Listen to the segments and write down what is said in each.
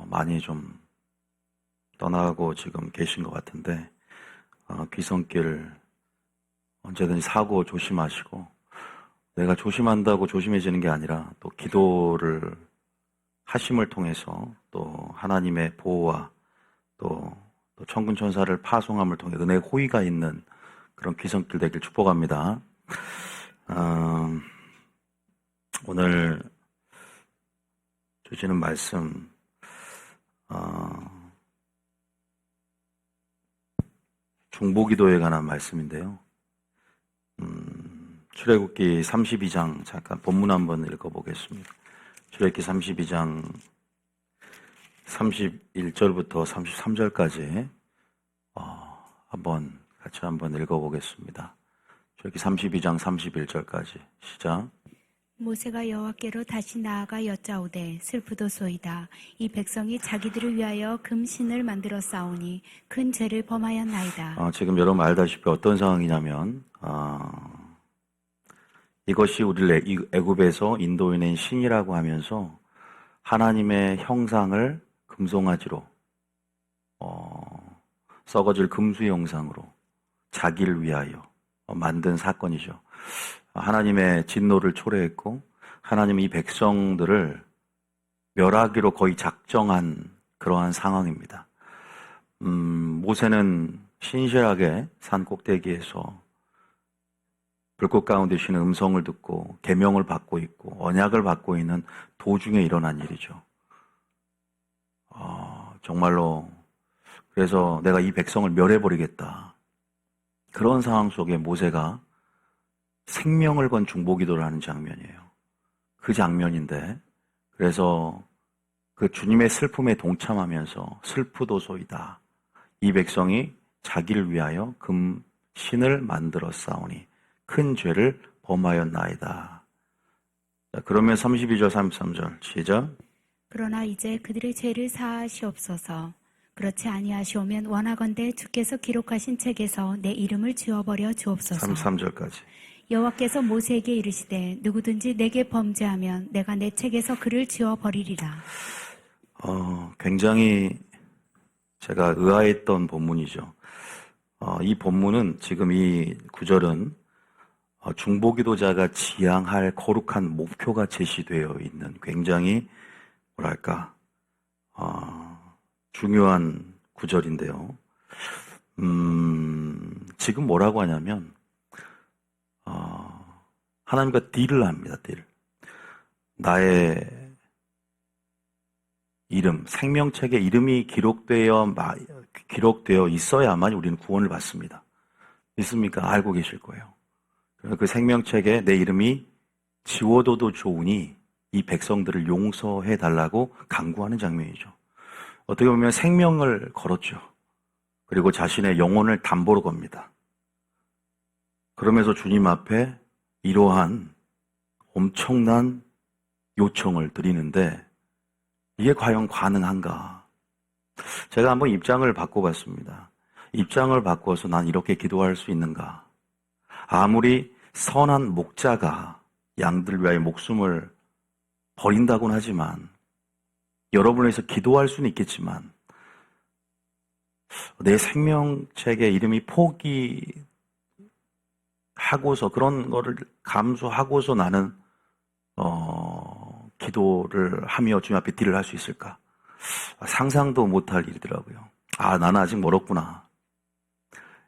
많이 좀 떠나고 지금 계신 것 같은데, 귀성길 언제든지 사고 조심하시고, 내가 조심한다고 조심해지는 게 아니라 또 기도를 하심을 통해서 또 하나님의 보호와 또 천군 천사를 파송함을 통해 은혜의 호의가 있는 그런 귀성길 되길 축복합니다. 오늘 주시는 말씀 중보기도에 관한 말씀인데요. 출애굽기 32장 잠깐 본문 한번 읽어보겠습니다. 출애굽기 32장 31절부터 33절까지 같이 한번 읽어보겠습니다. 출애굽기 32장 31절까지 시작. 모세가 여호와께로 다시 나아가 여짜오되 슬프도소이다. 이 백성이 자기들을 위하여 금신을 만들어 싸우니 큰 죄를 범하였나이다. 지금 여러분 알다시피 어떤 상황이냐면 이것이 우리를 애굽에서 인도해낸 신이라고 하면서 하나님의 형상을 금송아지로 썩어질 금수 형상으로 자기를 위하여 만든 사건이죠. 하나님의 진노를 초래했고 하나님이 이 백성들을 멸하기로 거의 작정한 그러한 상황입니다. 모세는 신실하게 산 꼭대기에서 불꽃 가운데 쉬는 음성을 듣고 계명을 받고 있고 언약을 받고 있는 도중에 일어난 일이죠. 정말로 그래서 내가 이 백성을 멸해버리겠다. 그런 상황 속에 모세가 생명을 건 중보기도를 하는 장면이에요. 그 장면인데 그래서 그 주님의 슬픔에 동참하면서 슬프도소이다. 이 백성이 자기를 위하여 금신을 만들어 싸우니 큰 죄를 범하였나이다. 그러면 32절 33절 시작. 그러나 이제 그들의 죄를 사하시옵소서. 그렇지 아니하시오면 원하건대 주께서 기록하신 책에서 내 이름을 지워버려 주옵소서. 33절까지. 여호와께서 모세에게 이르시되 누구든지 내게 범죄하면 내가 내 책에서 그를 지워버리리라. 굉장히 제가 의아했던 본문이죠. 이 본문은 지금 이 구절은 중보기도자가 지향할 거룩한 목표가 제시되어 있는 굉장히 중요한 구절인데요. 지금 뭐라고 하냐면 하나님과 딜을 합니다. 딜. 나의 이름, 생명책에 이름이 기록되어 있어야만 우리는 구원을 받습니다. 믿습니까? 알고 계실 거예요. 그 생명책에 내 이름이 지워둬도 좋으니 이 백성들을 용서해 달라고 간구하는 장면이죠. 어떻게 보면 생명을 걸었죠. 그리고 자신의 영혼을 담보로 겁니다. 그러면서 주님 앞에 이러한 엄청난 요청을 드리는데 이게 과연 가능한가? 제가 한번 입장을 바꿔봤습니다. 입장을 바꿔서 난 이렇게 기도할 수 있는가? 아무리 선한 목자가 양들을 위하여 목숨을 버린다고는 하지만 여러분을 위해서 기도할 수는 있겠지만 내 생명책에 이름이 포기하고서 그런 거를 감수하고서 나는 기도를 하며 주님 앞에 딜을 할 수 있을까? 상상도 못할 일이더라고요. 나는 아직 멀었구나.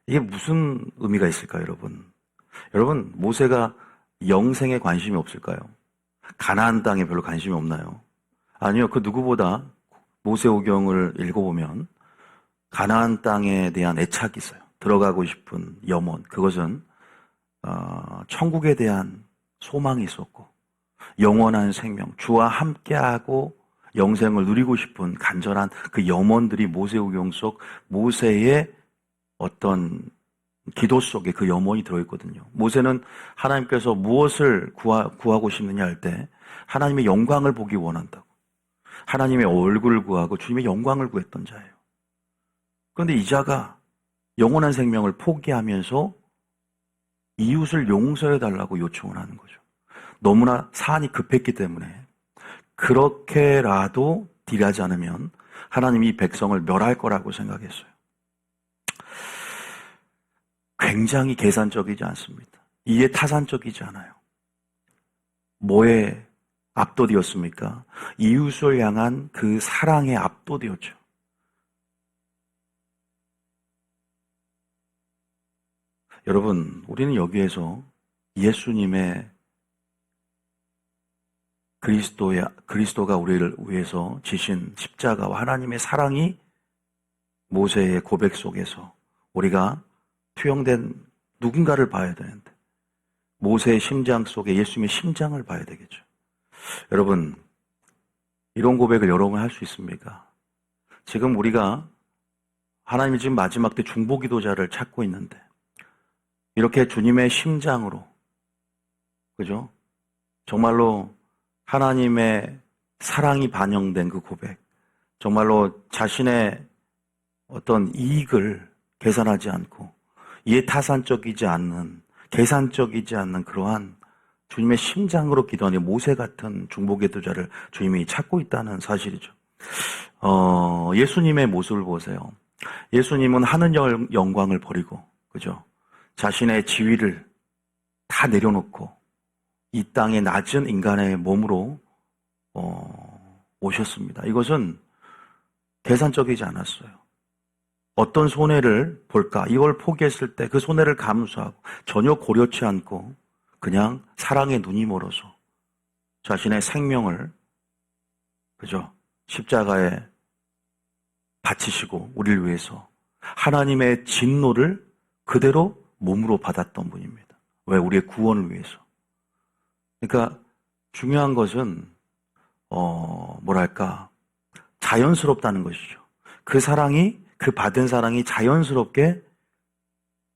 이게 무슨 의미가 있을까요, 여러분? 여러분, 모세가 영생에 관심이 없을까요? 가나안 땅에 별로 관심이 없나요? 아니요, 그 누구보다 모세오경을 읽어보면 가나안 땅에 대한 애착이 있어요. 들어가고 싶은 염원, 그것은 천국에 대한 소망이 있었고 영원한 생명, 주와 함께하고 영생을 누리고 싶은 간절한 그 염원들이 모세오경 속 모세의 어떤 기도 속에 그 염원이 들어있거든요. 모세는 하나님께서 무엇을 구하고 싶느냐 할 때 하나님의 영광을 보기 원한다고. 하나님의 얼굴을 구하고 주님의 영광을 구했던 자예요. 그런데 이 자가 영원한 생명을 포기하면서 이웃을 용서해달라고 요청을 하는 거죠. 너무나 사안이 급했기 때문에 그렇게라도 딜하지 않으면 하나님이 이 백성을 멸할 거라고 생각했어요. 굉장히 계산적이지 않습니다. 이해 타산적이지 않아요. 뭐에 압도되었습니까? 이웃을 향한 그 사랑에 압도되었죠. 여러분, 우리는 여기에서 예수님의 그리스도가 우리를 위해서 지신 십자가와 하나님의 사랑이 모세의 고백 속에서 우리가 투영된 누군가를 봐야 되는데, 모세의 심장 속에 예수님의 심장을 봐야 되겠죠. 여러분, 이런 고백을 여러분 할 수 있습니까? 지금 우리가 하나님이 지금 마지막 때 중보기도자를 찾고 있는데, 이렇게 주님의 심장으로, 그죠? 정말로 하나님의 사랑이 반영된 그 고백, 정말로 자신의 어떤 이익을 계산하지 않고 이해타산적이지 않는, 계산적이지 않는 그러한 주님의 심장으로 기도하는 모세 같은 중보기도자를 주님이 찾고 있다는 사실이죠. 예수님의 모습을 보세요. 예수님은 하늘 영광을 버리고, 그죠? 자신의 지위를 다 내려놓고 이 땅의 낮은 인간의 몸으로 오셨습니다. 이것은 계산적이지 않았어요. 어떤 손해를 볼까? 이걸 포기했을 때 그 손해를 감수하고 전혀 고려치 않고 그냥 사랑에 눈이 멀어서 자신의 생명을, 그죠? 십자가에 바치시고 우리를 위해서 하나님의 진노를 그대로 몸으로 받았던 분입니다. 왜? 우리의 구원을 위해서. 그러니까 중요한 것은 자연스럽다는 것이죠. 그 사랑이, 그 받은 사랑이 자연스럽게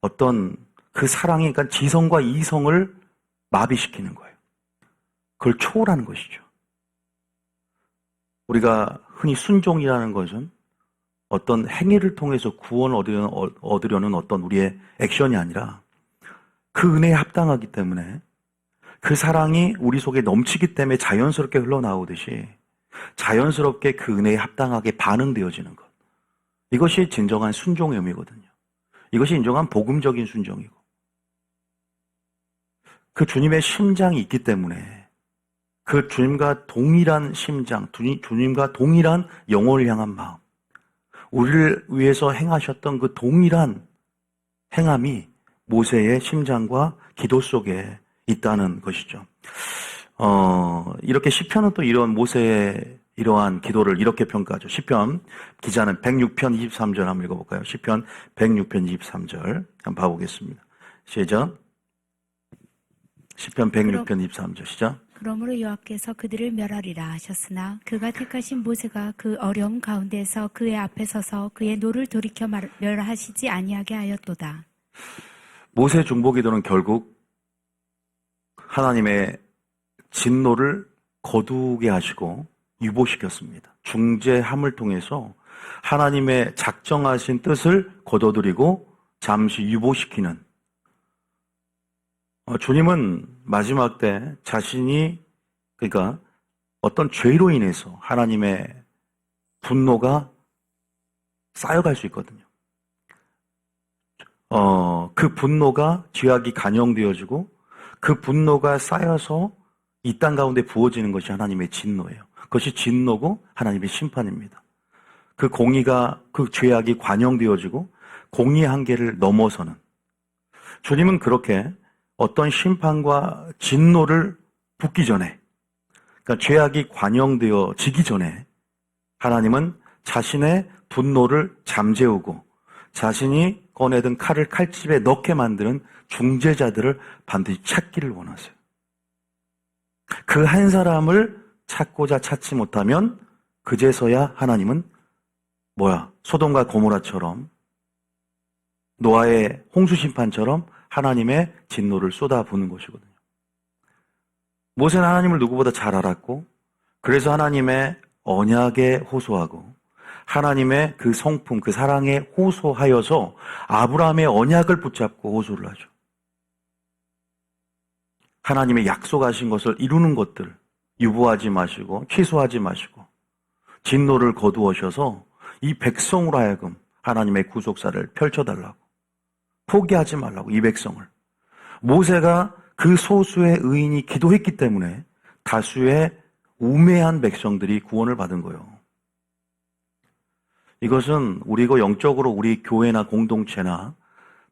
어떤 그 사랑이, 그러니까 지성과 이성을 마비시키는 거예요. 그걸 초월하는 것이죠. 우리가 흔히 순종이라는 것은 어떤 행위를 통해서 구원을 얻으려는 어떤 우리의 액션이 아니라 그 은혜에 합당하기 때문에, 그 사랑이 우리 속에 넘치기 때문에 자연스럽게 흘러나오듯이 자연스럽게 그 은혜에 합당하게 반응되어지는 것. 이것이 진정한 순종의 의미거든요. 이것이 인정한 복음적인 순종이고, 그 주님의 심장이 있기 때문에 그 주님과 동일한 심장, 주님과 동일한 영혼을 향한 마음, 우리를 위해서 행하셨던 그 동일한 행함이 모세의 심장과 기도 속에 있다는 것이죠. 이렇게 시편은 또 이런 모세의 이러한 기도를 이렇게 평가하죠. 시편 기자는 106편 23절 한번 읽어볼까요? 시편 106편 23절 한번 봐보겠습니다. 시작. 시편 106편 23절 시작. 그러므로 여호와께서 그들을 멸하리라 하셨으나 그가 택하신 모세가 그 어려움 가운데서 그의 앞에 서서 그의 노를 돌이켜 멸하시지 아니하게 하였도다. 모세 중보기도는 결국 하나님의 진노를 거두게 하시고 유보시켰습니다. 중재함을 통해서 하나님의 작정하신 뜻을 거둬들이고 잠시 유보시키는, 주님은 마지막 때 자신이, 그러니까 어떤 죄로 인해서 하나님의 분노가 쌓여갈 수 있거든요. 그 분노가 죄악이 간영되어지고 그 분노가 쌓여서 이 땅 가운데 부어지는 것이 하나님의 진노예요. 그것이 진노고 하나님의 심판입니다. 그 공의가, 그 죄악이 관영되어지고 공의의 한계를 넘어서는, 주님은 그렇게 어떤 심판과 진노를 붓기 전에, 그러니까 죄악이 관영되어지기 전에 하나님은 자신의 분노를 잠재우고 자신이 꺼내든 칼을 칼집에 넣게 만드는 중재자들을 반드시 찾기를 원하세요. 그 한 사람을 찾고자 찾지 못하면 그제서야 하나님은 소돔과 고모라처럼, 노아의 홍수 심판처럼 하나님의 진노를 쏟아부는 것이거든요. 모세는 하나님을 누구보다 잘 알았고, 그래서 하나님의 언약에 호소하고 하나님의 그 성품, 그 사랑에 호소하여서 아브라함의 언약을 붙잡고 호소를 하죠. 하나님의 약속하신 것을 이루는 것들 유보하지 마시고 취소하지 마시고 진노를 거두어셔서 이 백성으로 하여금 하나님의 구속사를 펼쳐달라고, 포기하지 말라고, 이 백성을. 모세가 그 소수의 의인이 기도했기 때문에 다수의 우매한 백성들이 구원을 받은 거예요. 이것은 우리가 영적으로 우리 교회나 공동체나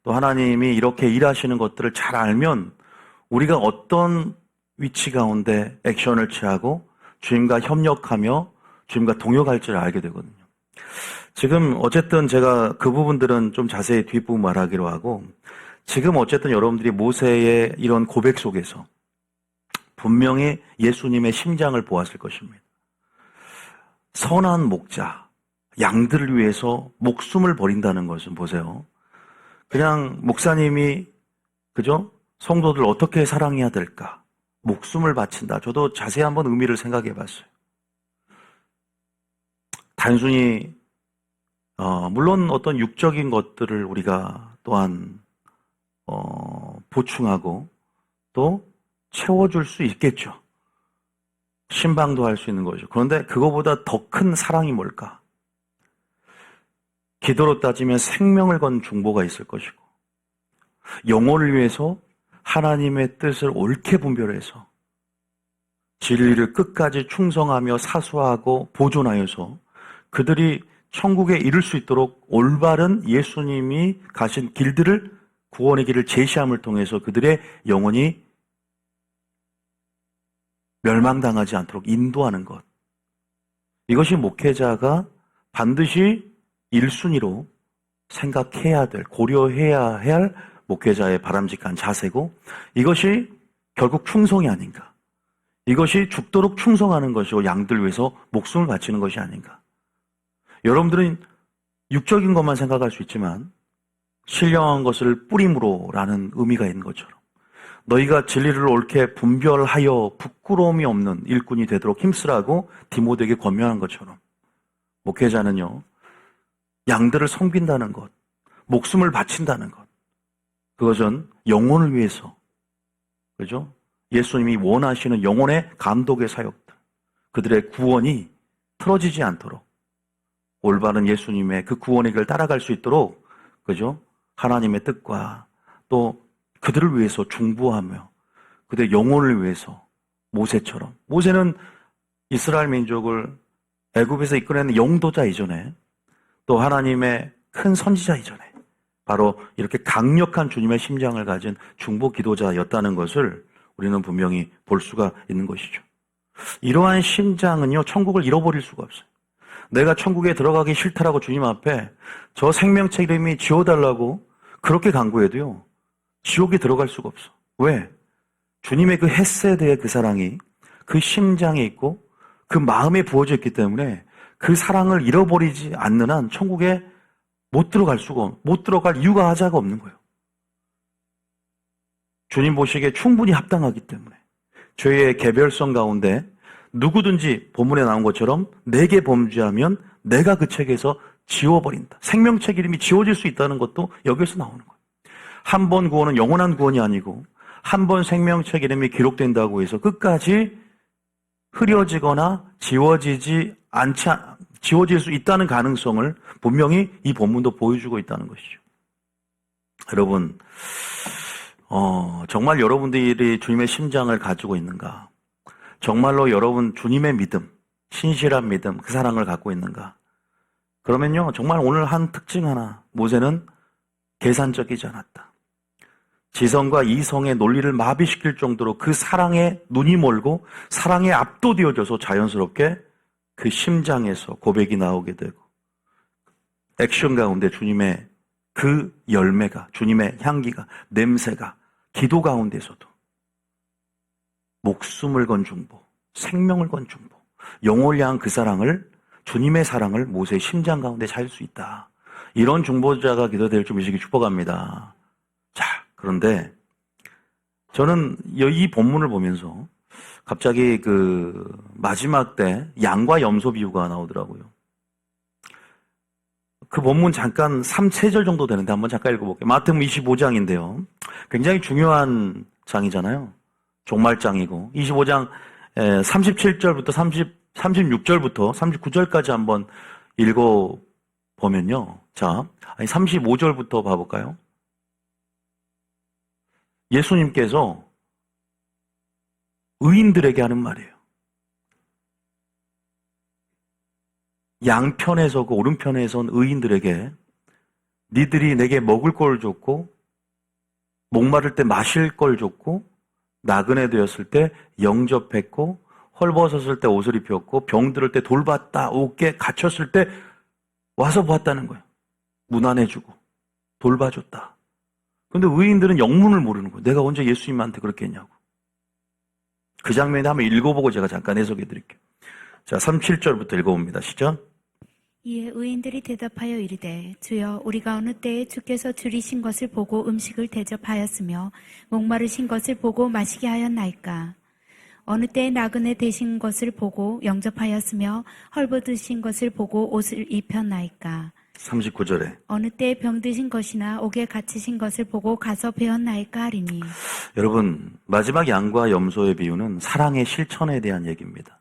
또 하나님이 이렇게 일하시는 것들을 잘 알면 우리가 어떤 위치 가운데 액션을 취하고 주님과 협력하며 주님과 동역할지를 알게 되거든요. 지금 어쨌든 제가 그 부분들은 좀 자세히 뒷부분 말하기로 하고, 지금 어쨌든 여러분들이 모세의 이런 고백 속에서 분명히 예수님의 심장을 보았을 것입니다. 선한 목자, 양들을 위해서 목숨을 버린다는 것은 보세요. 그냥 목사님이, 그죠? 성도들 어떻게 사랑해야 될까? 목숨을 바친다. 저도 자세히 한번 의미를 생각해 봤어요. 단순히, 물론 어떤 육적인 것들을 우리가 또한, 보충하고 또 채워줄 수 있겠죠. 신방도 할 수 있는 거죠. 그런데 그거보다 더 큰 사랑이 뭘까? 기도로 따지면 생명을 건 중보가 있을 것이고, 영혼을 위해서 하나님의 뜻을 옳게 분별해서 진리를 끝까지 충성하며 사수하고 보존하여서 그들이 천국에 이를 수 있도록 올바른 예수님이 가신 길들을, 구원의 길을 제시함을 통해서 그들의 영혼이 멸망당하지 않도록 인도하는 것. 이것이 목회자가 반드시 1순위로 생각해야 될, 고려해야 할 목회자의 바람직한 자세고, 이것이 결국 충성이 아닌가. 이것이 죽도록 충성하는 것이고 양들 위해서 목숨을 바치는 것이 아닌가. 여러분들은 육적인 것만 생각할 수 있지만 신령한 것을 뿌림으로라는 의미가 있는 것처럼, 너희가 진리를 옳게 분별하여 부끄러움이 없는 일꾼이 되도록 힘쓰라고 디모데에게 권면한 것처럼, 목회자는요, 양들을 섬긴다는 것, 목숨을 바친다는 것, 그것은 영혼을 위해서, 그죠? 예수님이 원하시는 영혼의 감독의 사역들, 그들의 구원이 틀어지지 않도록 올바른 예수님의 그 구원의 길을 따라갈 수 있도록, 그죠? 하나님의 뜻과 또 그들을 위해서 중보하며 그들의 영혼을 위해서, 모세처럼. 모세는 이스라엘 민족을 애굽에서 이끌어내는 영도자 이전에, 또 하나님의 큰 선지자 이전에 바로 이렇게 강력한 주님의 심장을 가진 중보 기도자였다는 것을 우리는 분명히 볼 수가 있는 것이죠. 이러한 심장은요, 천국을 잃어버릴 수가 없어요. 내가 천국에 들어가기 싫다라고 주님 앞에 저 생명책 이름이 지워달라고 그렇게 간구해도요, 지옥에 들어갈 수가 없어. 왜? 주님의 그 헤세드의 그 사랑이 그 심장에 있고 그 마음에 부어져 있기 때문에 그 사랑을 잃어버리지 않는 한 천국에 못 들어갈 이유가 하자가 없는 거예요. 주님 보시기에 충분히 합당하기 때문에. 죄의 개별성 가운데 누구든지 본문에 나온 것처럼 내게 범죄하면 내가 그 책에서 지워버린다. 생명책 이름이 지워질 수 있다는 것도 여기서 나오는 거예요. 한 번 구원은 영원한 구원이 아니고 한 번 생명책 이름이 기록된다고 해서 끝까지 흐려지거나 지워질 수 있다는 가능성을 분명히 이 본문도 보여주고 있다는 것이죠. 여러분, 정말 여러분들이 주님의 심장을 가지고 있는가? 정말로 여러분 주님의 믿음, 신실한 믿음, 그 사랑을 갖고 있는가? 그러면요, 정말 오늘 한 특징 하나, 모세는 계산적이지 않았다. 지성과 이성의 논리를 마비시킬 정도로 그 사랑에 눈이 멀고 사랑에 압도되어져서 자연스럽게 그 심장에서 고백이 나오게 되고, 액션 가운데 주님의 그 열매가, 주님의 향기가, 냄새가 기도 가운데서도 목숨을 건 중보, 생명을 건 중보, 영혼을 향한 그 사랑을, 주님의 사랑을 모세의 심장 가운데 잘 수 있다. 이런 중보자가 기도될 줄 믿으시기 축복합니다. 자, 그런데 저는 이 본문을 보면서 갑자기 그 마지막 때 양과 염소 비유가 나오더라고요. 그 본문 잠깐 3-4절 정도 되는데 한번 잠깐 읽어볼게요. 마태복음 25장인데요. 굉장히 중요한 장이잖아요. 종말장이고 25장 37절부터 36절부터 39절까지 한번 읽어보면요. 자, 35절부터 봐볼까요? 예수님께서 의인들에게 하는 말이에요. 양편에 서고 오른편에 선 의인들에게 니들이 내게 먹을 걸 줬고 목마를 때 마실 걸 줬고 나그네 되었을 때 영접했고 헐벗었을 때 옷을 입혔고 병들을 때 돌봤다 옥에 갇혔을 때 와서 보았다는 거예요. 문안해주고 돌봐줬다. 그런데 의인들은 영문을 모르는 거예요. 내가 언제 예수님한테 그렇게 했냐고. 그 장면에 한번 읽어보고 제가 잠깐 해석해 드릴게요. 자, 37절부터 읽어봅니다. 시작. 이에 의인들이 대답하여 이르되 주여 우리가 어느 때에 주께서 줄이신 것을 보고 음식을 대접하였으며 목마르신 것을 보고 마시게 하였나이까. 어느 때에 나그네 되신 것을 보고 영접하였으며 헐벗으신 것을 보고 옷을 입혔나이까. 39절에 어느 때에 병드신 것이나 옥에 갇히신 것을 보고 가서 배웠나이까 하리니. 여러분, 마지막 양과 염소의 비유는 사랑의 실천에 대한 얘기입니다.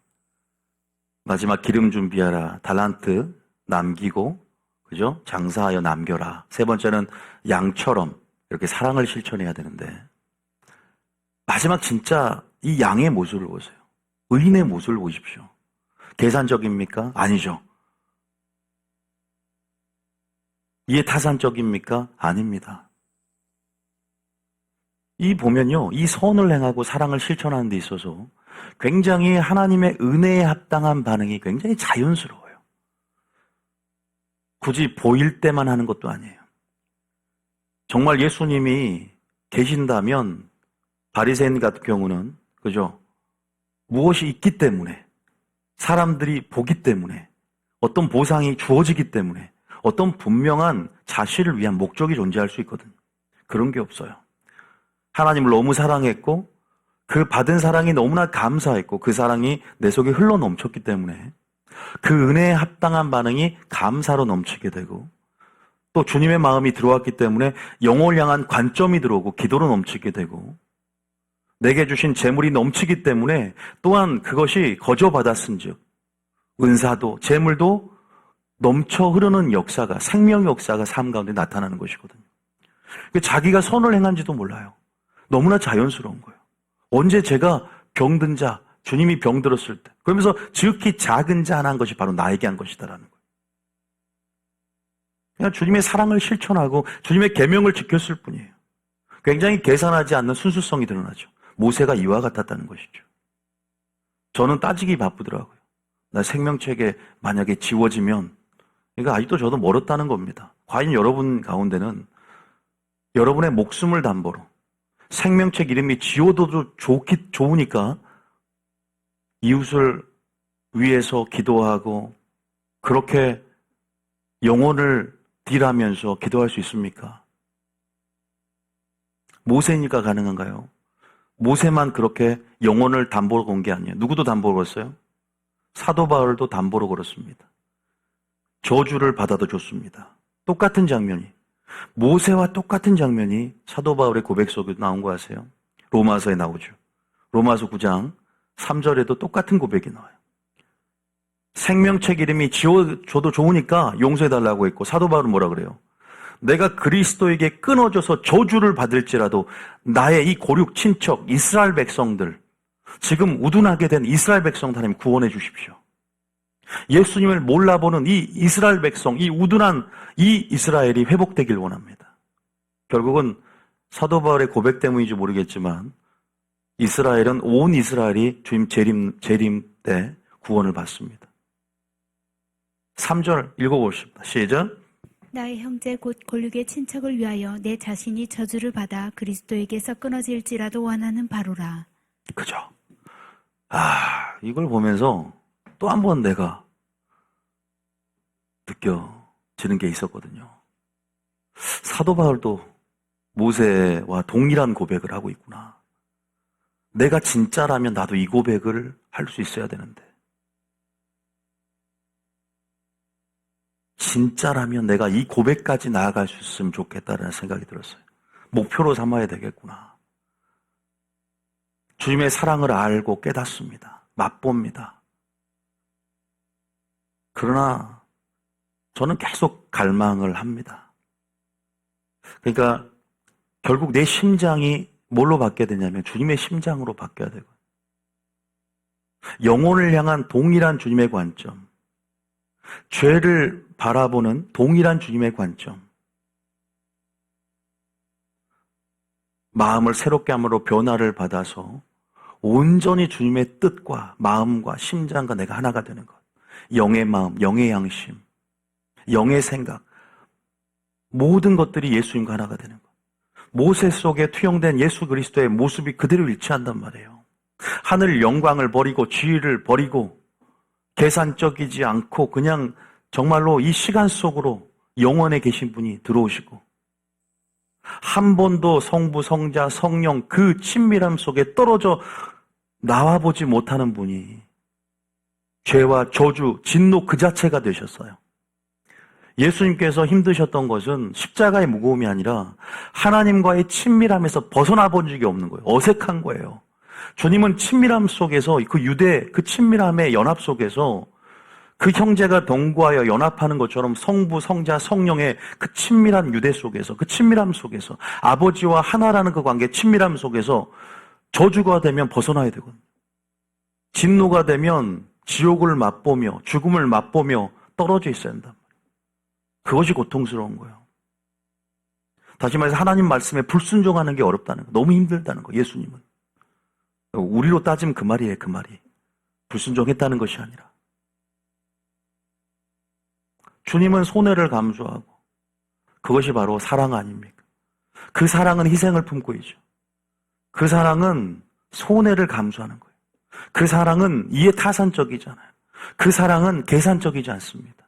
마지막 기름 준비하라, 달란트 남기고, 그죠? 장사하여 남겨라. 세 번째는 양처럼 이렇게 사랑을 실천해야 되는데, 마지막 진짜 이 양의 모습을 보세요. 의인의 모습을 보십시오. 계산적입니까? 아니죠. 이해타산적입니까? 아닙니다. 이 보면요, 이 선을 행하고 사랑을 실천하는 데 있어서 굉장히 하나님의 은혜에 합당한 반응이 굉장히 자연스러워요. 굳이 보일 때만 하는 것도 아니에요. 정말 예수님이 계신다면 바리새인 같은 경우는, 그죠? 무엇이 있기 때문에, 사람들이 보기 때문에, 어떤 보상이 주어지기 때문에, 어떤 분명한 자신을 위한 목적이 존재할 수 있거든요. 그런 게 없어요. 하나님을 너무 사랑했고 그 받은 사랑이 너무나 감사했고 그 사랑이 내 속에 흘러 넘쳤기 때문에 그 은혜에 합당한 반응이 감사로 넘치게 되고 또 주님의 마음이 들어왔기 때문에 영혼을 향한 관점이 들어오고 기도로 넘치게 되고 내게 주신 재물이 넘치기 때문에 또한 그것이 거저받았은즉 은사도 재물도 넘쳐 흐르는 역사가 생명 역사가 삶 가운데 나타나는 것이거든요. 자기가 선을 행한지도 몰라요. 너무나 자연스러운 거예요. 언제 제가 병든 자, 주님이 병들었을 때 그러면서 지극히 작은 자 하나 한 것이 바로 나에게 한 것이다라는 거예요. 그냥 주님의 사랑을 실천하고 주님의 계명을 지켰을 뿐이에요. 굉장히 계산하지 않는 순수성이 드러나죠. 모세가 이와 같았다는 것이죠. 저는 따지기 바쁘더라고요. 나 생명책에 만약에 지워지면 그러니까 아직도 저도 멀었다는 겁니다. 과연 여러분 가운데는 여러분의 목숨을 담보로 생명책 이름이 지워도 좋으니까 이웃을 위해서 기도하고 그렇게 영혼을 딜하면서 기도할 수 있습니까? 모세니까 가능한가요? 모세만 그렇게 영혼을 담보로 건 게 아니에요. 누구도 담보로 걸었어요? 사도 바울도 담보로 걸었습니다. 저주를 받아도 좋습니다. 똑같은 장면이 모세와 똑같은 장면이 사도 바울의 고백 속에 나온 거 아세요? 로마서에 나오죠. 로마서 9장 3절에도 똑같은 고백이 나와요. 생명책 이름이 지워줘도 좋으니까 용서해달라고 했고 사도 바울은 뭐라 그래요? 내가 그리스도에게 끊어져서 저주를 받을지라도 나의 이 고륙 친척 이스라엘 백성들 지금 우둔하게 된 이스라엘 백성 하나님 구원해 주십시오. 예수님을 몰라보는 이 이스라엘 백성, 이 우둔한 이 이스라엘이 회복되길 원합니다. 결국은 사도 바울의 고백 때문인지 모르겠지만 이스라엘은 온 이스라엘이 주님 재림 때 구원을 받습니다. 3절 읽어보십니다. 시작. 나의 형제 곧 골육의 친척을 위하여 내 자신이 저주를 받아 그리스도에게서 끊어질지라도 원하는 바로라. 그죠? 이걸 보면서 또 한 번 내가 느껴지는 게 있었거든요. 사도 바울도 모세와 동일한 고백을 하고 있구나. 내가 진짜라면 나도 이 고백을 할 수 있어야 되는데. 진짜라면 내가 이 고백까지 나아갈 수 있으면 좋겠다라는 생각이 들었어요. 목표로 삼아야 되겠구나. 주님의 사랑을 알고 깨닫습니다. 맛봅니다. 그러나 저는 계속 갈망을 합니다. 그러니까 결국 내 심장이 뭘로 바뀌어야 되냐면 주님의 심장으로 바뀌어야 되고, 영혼을 향한 동일한 주님의 관점, 죄를 바라보는 동일한 주님의 관점, 마음을 새롭게 함으로 변화를 받아서 온전히 주님의 뜻과 마음과 심장과 내가 하나가 되는 것. 영의 마음, 영의 양심, 영의 생각, 모든 것들이 예수님과 하나가 되는 것. 모세 속에 투영된 예수 그리스도의 모습이 그대로 일치한단 말이에요. 하늘 영광을 버리고 지위를 버리고 계산적이지 않고 그냥 정말로 이 시간 속으로 영원에 계신 분이 들어오시고, 한 번도 성부, 성자, 성령 그 친밀함 속에 떨어져 나와보지 못하는 분이 죄와 저주, 진노 그 자체가 되셨어요. 예수님께서 힘드셨던 것은 십자가의 무거움이 아니라 하나님과의 친밀함에서 벗어나 본 적이 없는 거예요. 어색한 거예요. 주님은 친밀함 속에서, 그 유대 그 친밀함의 연합 속에서 그 형제가 동거하여 연합하는 것처럼 성부, 성자, 성령의 그 친밀한 유대 속에서, 그 친밀함 속에서, 아버지와 하나라는 그 관계, 친밀함 속에서 저주가 되면 벗어나야 되거든요. 진노가 되면 지옥을 맛보며 죽음을 맛보며 떨어져 있어야 한단 말이에요. 그것이 고통스러운 거예요. 다시 말해서 하나님 말씀에 불순종하는 게 어렵다는 거, 너무 힘들다는 거. 예수님은 우리로 따지면 그 말이에요. 그 말이 불순종했다는 것이 아니라, 주님은 손해를 감수하고, 그것이 바로 사랑 아닙니까? 그 사랑은 희생을 품고 있죠. 그 사랑은 손해를 감수하는 거예요. 그 사랑은 이해타산적이잖아요. 그 사랑은 계산적이지 않습니다.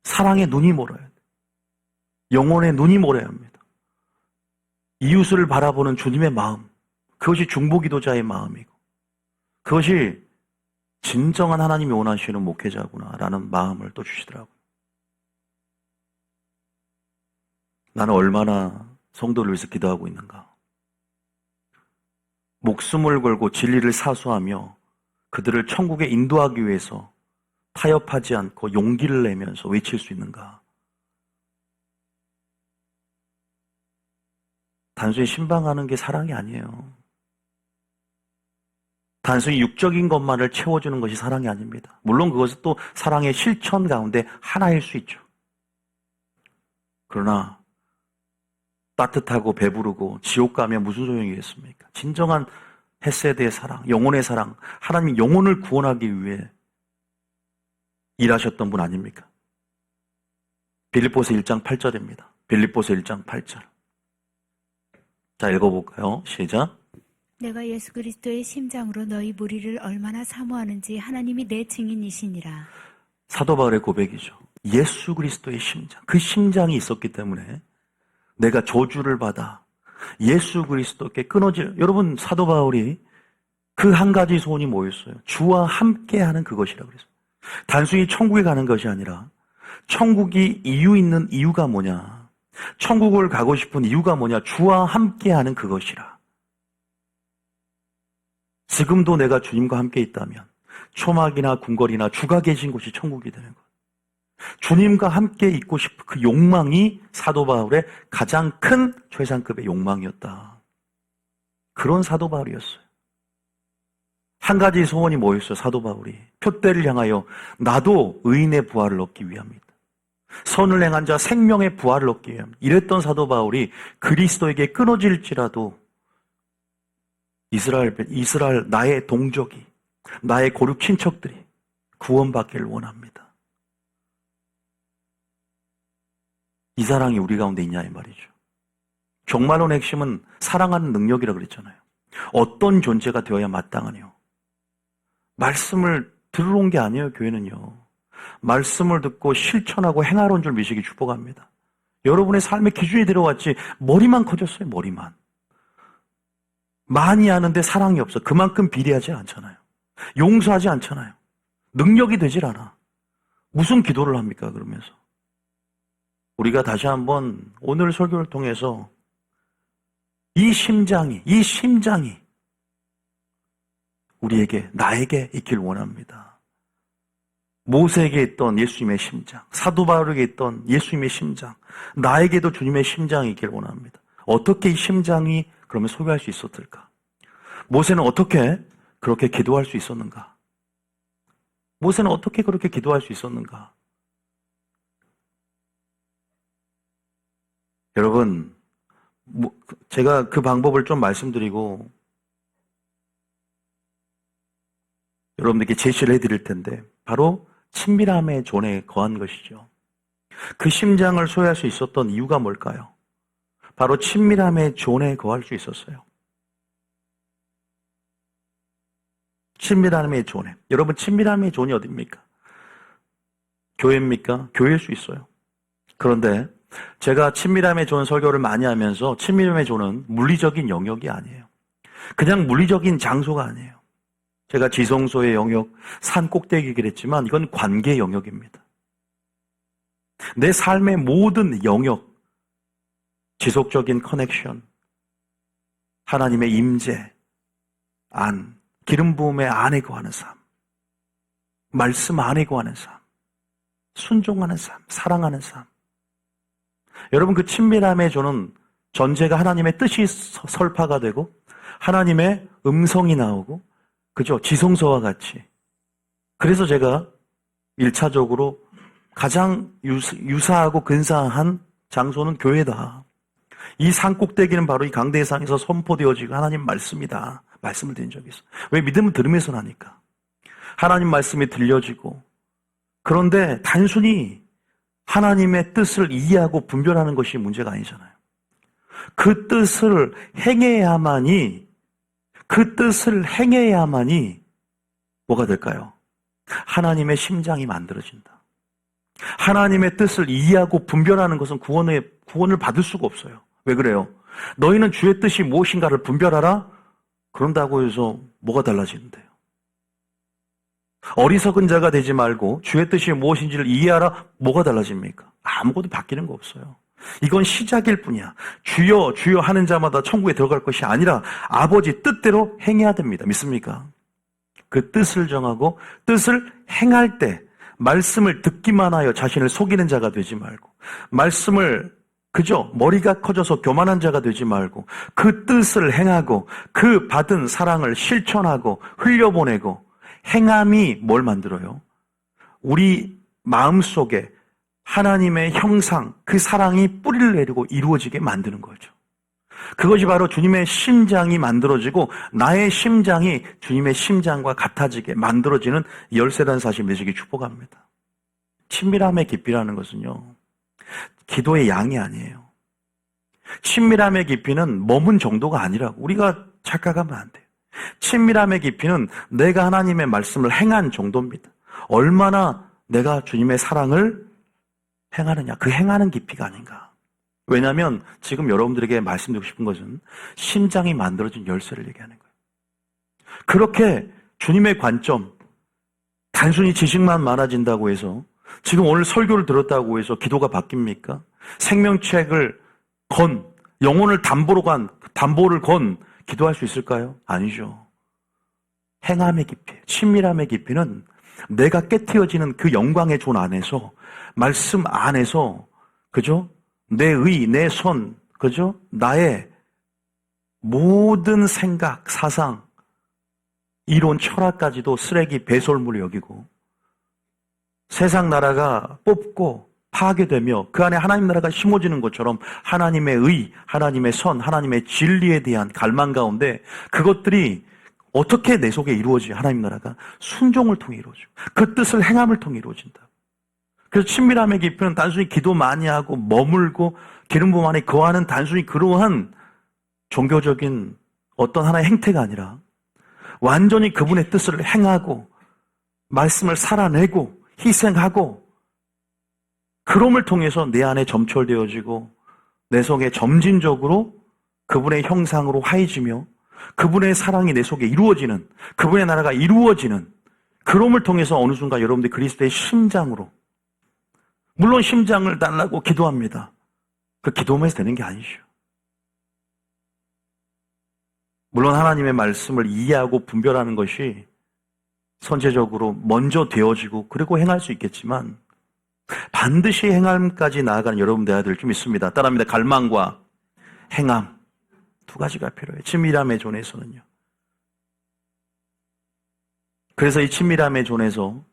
사랑에 눈이 멀어야 돼요. 영혼에 눈이 멀어야 합니다. 이웃을 바라보는 주님의 마음, 그것이 중보기도자의 마음이고, 그것이 진정한 하나님이 원하시는 목회자구나라는 마음을 또 주시더라고요. 나는 얼마나 성도를 위해서 기도하고 있는가. 목숨을 걸고 진리를 사수하며 그들을 천국에 인도하기 위해서 타협하지 않고 용기를 내면서 외칠 수 있는가. 단순히 신방하는 게 사랑이 아니에요. 단순히 육적인 것만을 채워주는 것이 사랑이 아닙니다. 물론 그것은 또 사랑의 실천 가운데 하나일 수 있죠. 그러나 따뜻하고 배부르고 지옥 가면 무슨 소용이겠습니까? 진정한 헤세드의 사랑, 영혼의 사랑, 하나님이 영혼을 구원하기 위해 일하셨던 분 아닙니까? 빌립보서 1장 8절입니다. 빌립보서 1장 8절. 자, 읽어볼까요? 시작. 내가 예수 그리스도의 심장으로 너희 무리를 얼마나 사모하는지 하나님이 내 증인이시니라. 사도 바울의 고백이죠. 예수 그리스도의 심장, 그 심장이 있었기 때문에 내가 저주를 받아 예수 그리스도께 끊어질, 여러분 사도 바울이 그 한 가지 소원이 뭐였어요? 주와 함께하는 그것이라고 그랬어요. 단순히 천국에 가는 것이 아니라 천국이 이유 있는 이유가 뭐냐, 천국을 가고 싶은 이유가 뭐냐, 주와 함께하는 그것이라. 지금도 내가 주님과 함께 있다면 초막이나 궁궐이나 주가 계신 곳이 천국이 되는 것. 주님과 함께 있고 싶은 그 욕망이 사도 바울의 가장 큰 최상급의 욕망이었다. 그런 사도 바울이었어요. 한 가지 소원이 뭐였어요? 사도 바울이 표대를 향하여 나도 의인의 부활을 얻기 위함이다. 선을 행한 자 생명의 부활을 얻기 위함. 이랬던 사도 바울이 그리스도에게 끊어질지라도 이스라엘 나의 동족이, 나의 고륙 친척들이 구원받기를 원합니다. 이 사랑이 우리 가운데 있냐 이 말이죠. 종말론의 핵심은 사랑하는 능력이라고 그랬잖아요. 어떤 존재가 되어야 마땅하뇨. 말씀을 들으러 온 게 아니에요. 교회는요. 말씀을 듣고 실천하고 행하러 온 줄 미시기 축복합니다. 여러분의 삶의 기준이 들어왔지 머리만 커졌어요. 머리만. 많이 하는데 사랑이 없어. 그만큼 비례하지 않잖아요. 용서하지 않잖아요. 능력이 되질 않아. 무슨 기도를 합니까? 그러면서. 우리가 다시 한번 오늘 설교를 통해서 이 심장이 우리에게, 나에게 있길 원합니다. 모세에게 있던 예수님의 심장, 사도 바울에게 있던 예수님의 심장, 나에게도 주님의 심장이 있길 원합니다. 어떻게 이 심장이 그러면 소유할 수 있었을까? 모세는 어떻게 그렇게 기도할 수 있었는가? 모세는 어떻게 그렇게 기도할 수 있었는가? 여러분, 제가 그 방법을 좀 말씀드리고 여러분들께 제시를 해드릴 텐데 바로 친밀함의 존에 거한 것이죠. 그 심장을 소유할 수 있었던 이유가 뭘까요? 바로 친밀함의 존에 거할 수 있었어요. 친밀함의 존에. 여러분, 친밀함의 존이 어디입니까? 교회입니까? 교회일 수 있어요. 그런데 제가 친밀함의 존 설교를 많이 하면서 친밀함의 존은 물리적인 영역이 아니에요. 그냥 물리적인 장소가 아니에요. 제가 지성소의 영역, 산 꼭대기긴 했지만 이건 관계 영역입니다. 내 삶의 모든 영역, 지속적인 커넥션, 하나님의 임재, 안, 기름 부음의 안에 거하는 삶, 말씀 안에 거하는 삶, 순종하는 삶, 사랑하는 삶. 여러분, 그 친밀함의 존은 전제가 하나님의 뜻이 설파가 되고 하나님의 음성이 나오고, 그죠? 지성소와 같이. 그래서 제가 1차적으로 가장 유사하고 근사한 장소는 교회다. 이 산 꼭대기는 바로 이 강대상에서 선포되어지고 하나님 말씀이다. 말씀을 드린 적이 있어요. 왜? 믿음은 들으면서 나니까. 하나님 말씀이 들려지고, 그런데 단순히 하나님의 뜻을 이해하고 분별하는 것이 문제가 아니잖아요. 그 뜻을 행해야만이 뭐가 될까요? 하나님의 심장이 만들어진다. 하나님의 뜻을 이해하고 분별하는 것은 구원을 받을 수가 없어요. 왜 그래요? 너희는 주의 뜻이 무엇인가를 분별하라? 그런다고 해서 뭐가 달라지는데요? 어리석은 자가 되지 말고 주의 뜻이 무엇인지를 이해하라? 뭐가 달라집니까? 아무것도 바뀌는 거 없어요. 이건 시작일 뿐이야. 주여 주여 하는 자마다 천국에 들어갈 것이 아니라 아버지 뜻대로 행해야 됩니다. 믿습니까? 그 뜻을 정하고 뜻을 행할 때 말씀을 듣기만 하여 자신을 속이는 자가 되지 말고, 말씀을 그저 머리가 커져서 교만한 자가 되지 말고 그 뜻을 행하고 그 받은 사랑을 실천하고 흘려보내고, 행함이 뭘 만들어요? 우리 마음속에 하나님의 형상, 그 사랑이 뿌리를 내리고 이루어지게 만드는 거죠. 그것이 바로 주님의 심장이 만들어지고 나의 심장이 주님의 심장과 같아지게 만들어지는 열쇠라는 사실 믿으시기 축복합니다. 친밀함의 깊이라는 것은요, 기도의 양이 아니에요. 친밀함의 깊이는 머문 정도가 아니라고 우리가 착각하면 안 돼요. 친밀함의 깊이는 내가 하나님의 말씀을 행한 정도입니다. 얼마나 내가 주님의 사랑을 행하느냐, 그 행하는 깊이가 아닌가. 왜냐하면 지금 여러분들에게 말씀드리고 싶은 것은 심장이 만들어진 열쇠를 얘기하는 거예요. 그렇게 주님의 관점, 단순히 지식만 많아진다고 해서, 지금 오늘 설교를 들었다고 해서 기도가 바뀝니까? 생명책을 건, 영혼을 담보를 건 기도할 수 있을까요? 아니죠. 행함의 깊이, 친밀함의 깊이는 내가 깨트려지는 그 영광의 존 안에서, 말씀 안에서, 그죠? 내 의, 내 손, 그죠? 나의 모든 생각, 사상, 이론, 철학까지도 쓰레기, 배설물을 여기고, 세상 나라가 뽑고 파괴되며 그 안에 하나님 나라가 심어지는 것처럼 하나님의 의, 하나님의 선, 하나님의 진리에 대한 갈망 가운데 그것들이 어떻게 내 속에 이루어지? 하나님 나라가 순종을 통해 이루어지고 그 뜻을 행함을 통해 이루어진다. 그래서 친밀함의 깊이는 단순히 기도 많이 하고 머물고 기름 부음 안에 거하는 단순히 그러한 종교적인 어떤 하나의 행태가 아니라 완전히 그분의 뜻을 행하고 말씀을 살아내고 희생하고, 그럼을 통해서 내 안에 점철되어지고 내 속에 점진적으로 그분의 형상으로 화해지며 그분의 사랑이 내 속에 이루어지는, 그분의 나라가 이루어지는, 그럼을 통해서 어느 순간 여러분들이 그리스도의 심장으로, 물론 심장을 달라고 기도합니다. 그 기도하면서 되는 게 아니죠. 물론 하나님의 말씀을 이해하고 분별하는 것이 선제적으로 먼저 되어지고 그리고 행할 수 있겠지만 반드시 행함까지 나아가는 여러분 되어야 될 줄 믿습니다. 따라합니다. 갈망과 행함 두 가지가 필요해요. 친밀함의 존에서는요. 그래서 이 친밀함의 존에서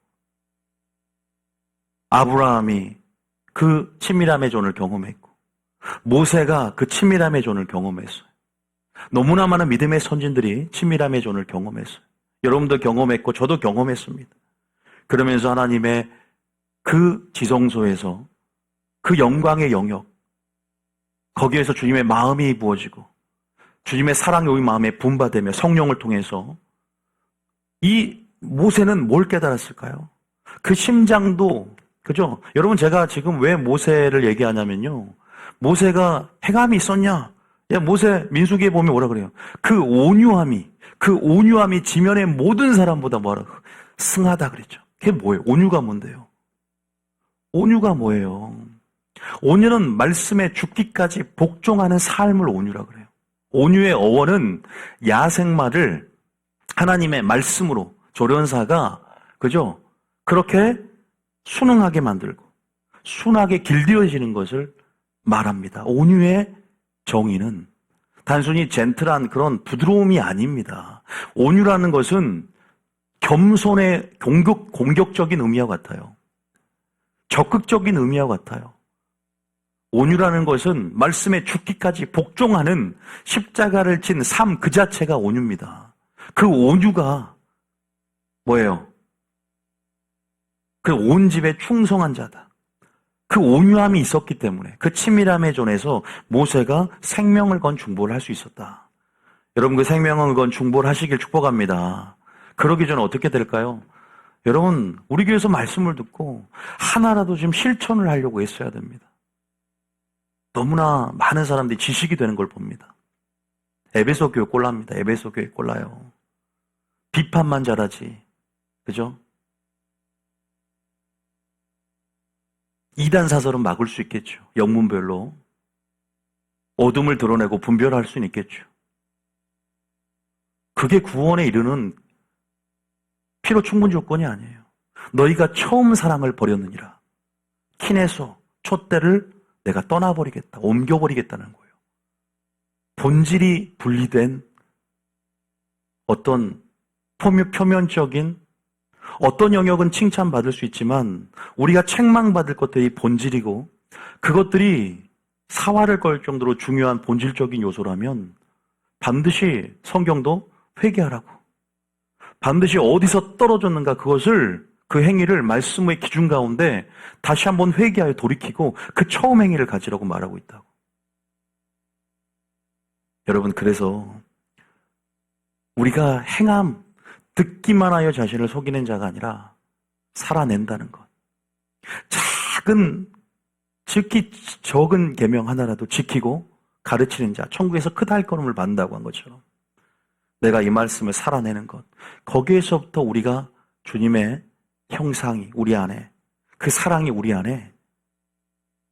아브라함이 그 친밀함의 존을 경험했고 모세가 그 친밀함의 존을 경험했어요. 너무나 많은 믿음의 선진들이 친밀함의 존을 경험했어요. 여러분도 경험했고 저도 경험했습니다. 그러면서 하나님의 그 지성소에서 그 영광의 영역 거기에서 주님의 마음이 부어지고 주님의 사랑이 우리 마음에 분바되며 성령을 통해서 이 모세는 뭘 깨달았을까요? 그 심장도 그죠? 여러분 제가 지금 왜 모세를 얘기하냐면요. 모세가 행함이 있었냐? 야, 모세 민수기에 보면 뭐라 그래요? 그 온유함이 지면의 모든 사람보다 뭐라 승하다 그랬죠. 그게 뭐예요? 온유가 뭔데요? 온유가 뭐예요? 온유는 말씀에 죽기까지 복종하는 삶을 온유라 그래요. 온유의 어원은 야생마를 하나님의 말씀으로 조련사가 그죠? 그렇게 순응하게 만들고 순하게 길들여지는 것을 말합니다. 온유의 정의는 단순히 젠틀한 그런 부드러움이 아닙니다. 온유라는 것은 겸손의 공격적인 의미와 같아요. 적극적인 의미와 같아요. 온유라는 것은 말씀에 죽기까지 복종하는 십자가를 진 삶 그 자체가 온유입니다. 그 온유가 뭐예요? 그 온 집에 충성한 자다. 그 온유함이 있었기 때문에 그 친밀함의 존에서 모세가 생명을 건 중보를 할 수 있었다. 여러분 그 생명을 건 중보를 하시길 축복합니다. 그러기 전에 어떻게 될까요? 여러분 우리 교회에서 말씀을 듣고 하나라도 좀 실천을 하려고 애써야 됩니다. 너무나 많은 사람들이 지식이 되는 걸 봅니다. 에베소 교회 꼴랍니다. 에베소 교회 꼴라요. 비판만 잘하지. 그죠? 이단 사설은 막을 수 있겠죠. 영문별로. 어둠을 드러내고 분별할 수는 있겠죠. 그게 구원에 이르는 필요 충분 조건이 아니에요. 너희가 처음 사랑을 버렸느니라. 키네소, 촛대를 내가 떠나버리겠다. 옮겨버리겠다는 거예요. 본질이 분리된 어떤 표면적인 어떤 영역은 칭찬받을 수 있지만 우리가 책망받을 것들이 본질이고 그것들이 사활을 걸 정도로 중요한 본질적인 요소라면 반드시 성경도 회개하라고 반드시 어디서 떨어졌는가 그것을 그 행위를 말씀의 기준 가운데 다시 한번 회개하여 돌이키고 그 처음 행위를 가지라고 말하고 있다고. 여러분 그래서 우리가 행함 듣기만 하여 자신을 속이는 자가 아니라 살아낸다는 것. 지극히 적은 계명 하나라도 지키고 가르치는 자, 천국에서 큰 할걸음을 받는다고 한 것처럼 내가 이 말씀을 살아내는 것. 거기에서부터 우리가 주님의 형상이 우리 안에, 그 사랑이 우리 안에,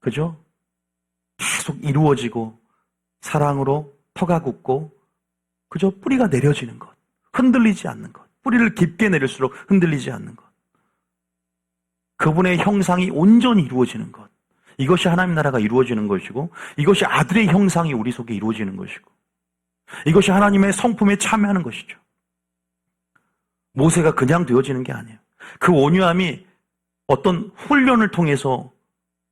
그죠? 계속 이루어지고 사랑으로 터가 굳고 그저 뿌리가 내려지는 것. 흔들리지 않는 것. 뿌리를 깊게 내릴수록 흔들리지 않는 것. 그분의 형상이 온전히 이루어지는 것. 이것이 하나님 나라가 이루어지는 것이고 이것이 아들의 형상이 우리 속에 이루어지는 것이고 이것이 하나님의 성품에 참여하는 것이죠. 모세가 그냥 되어지는 게 아니에요. 그 온유함이 어떤 훈련을 통해서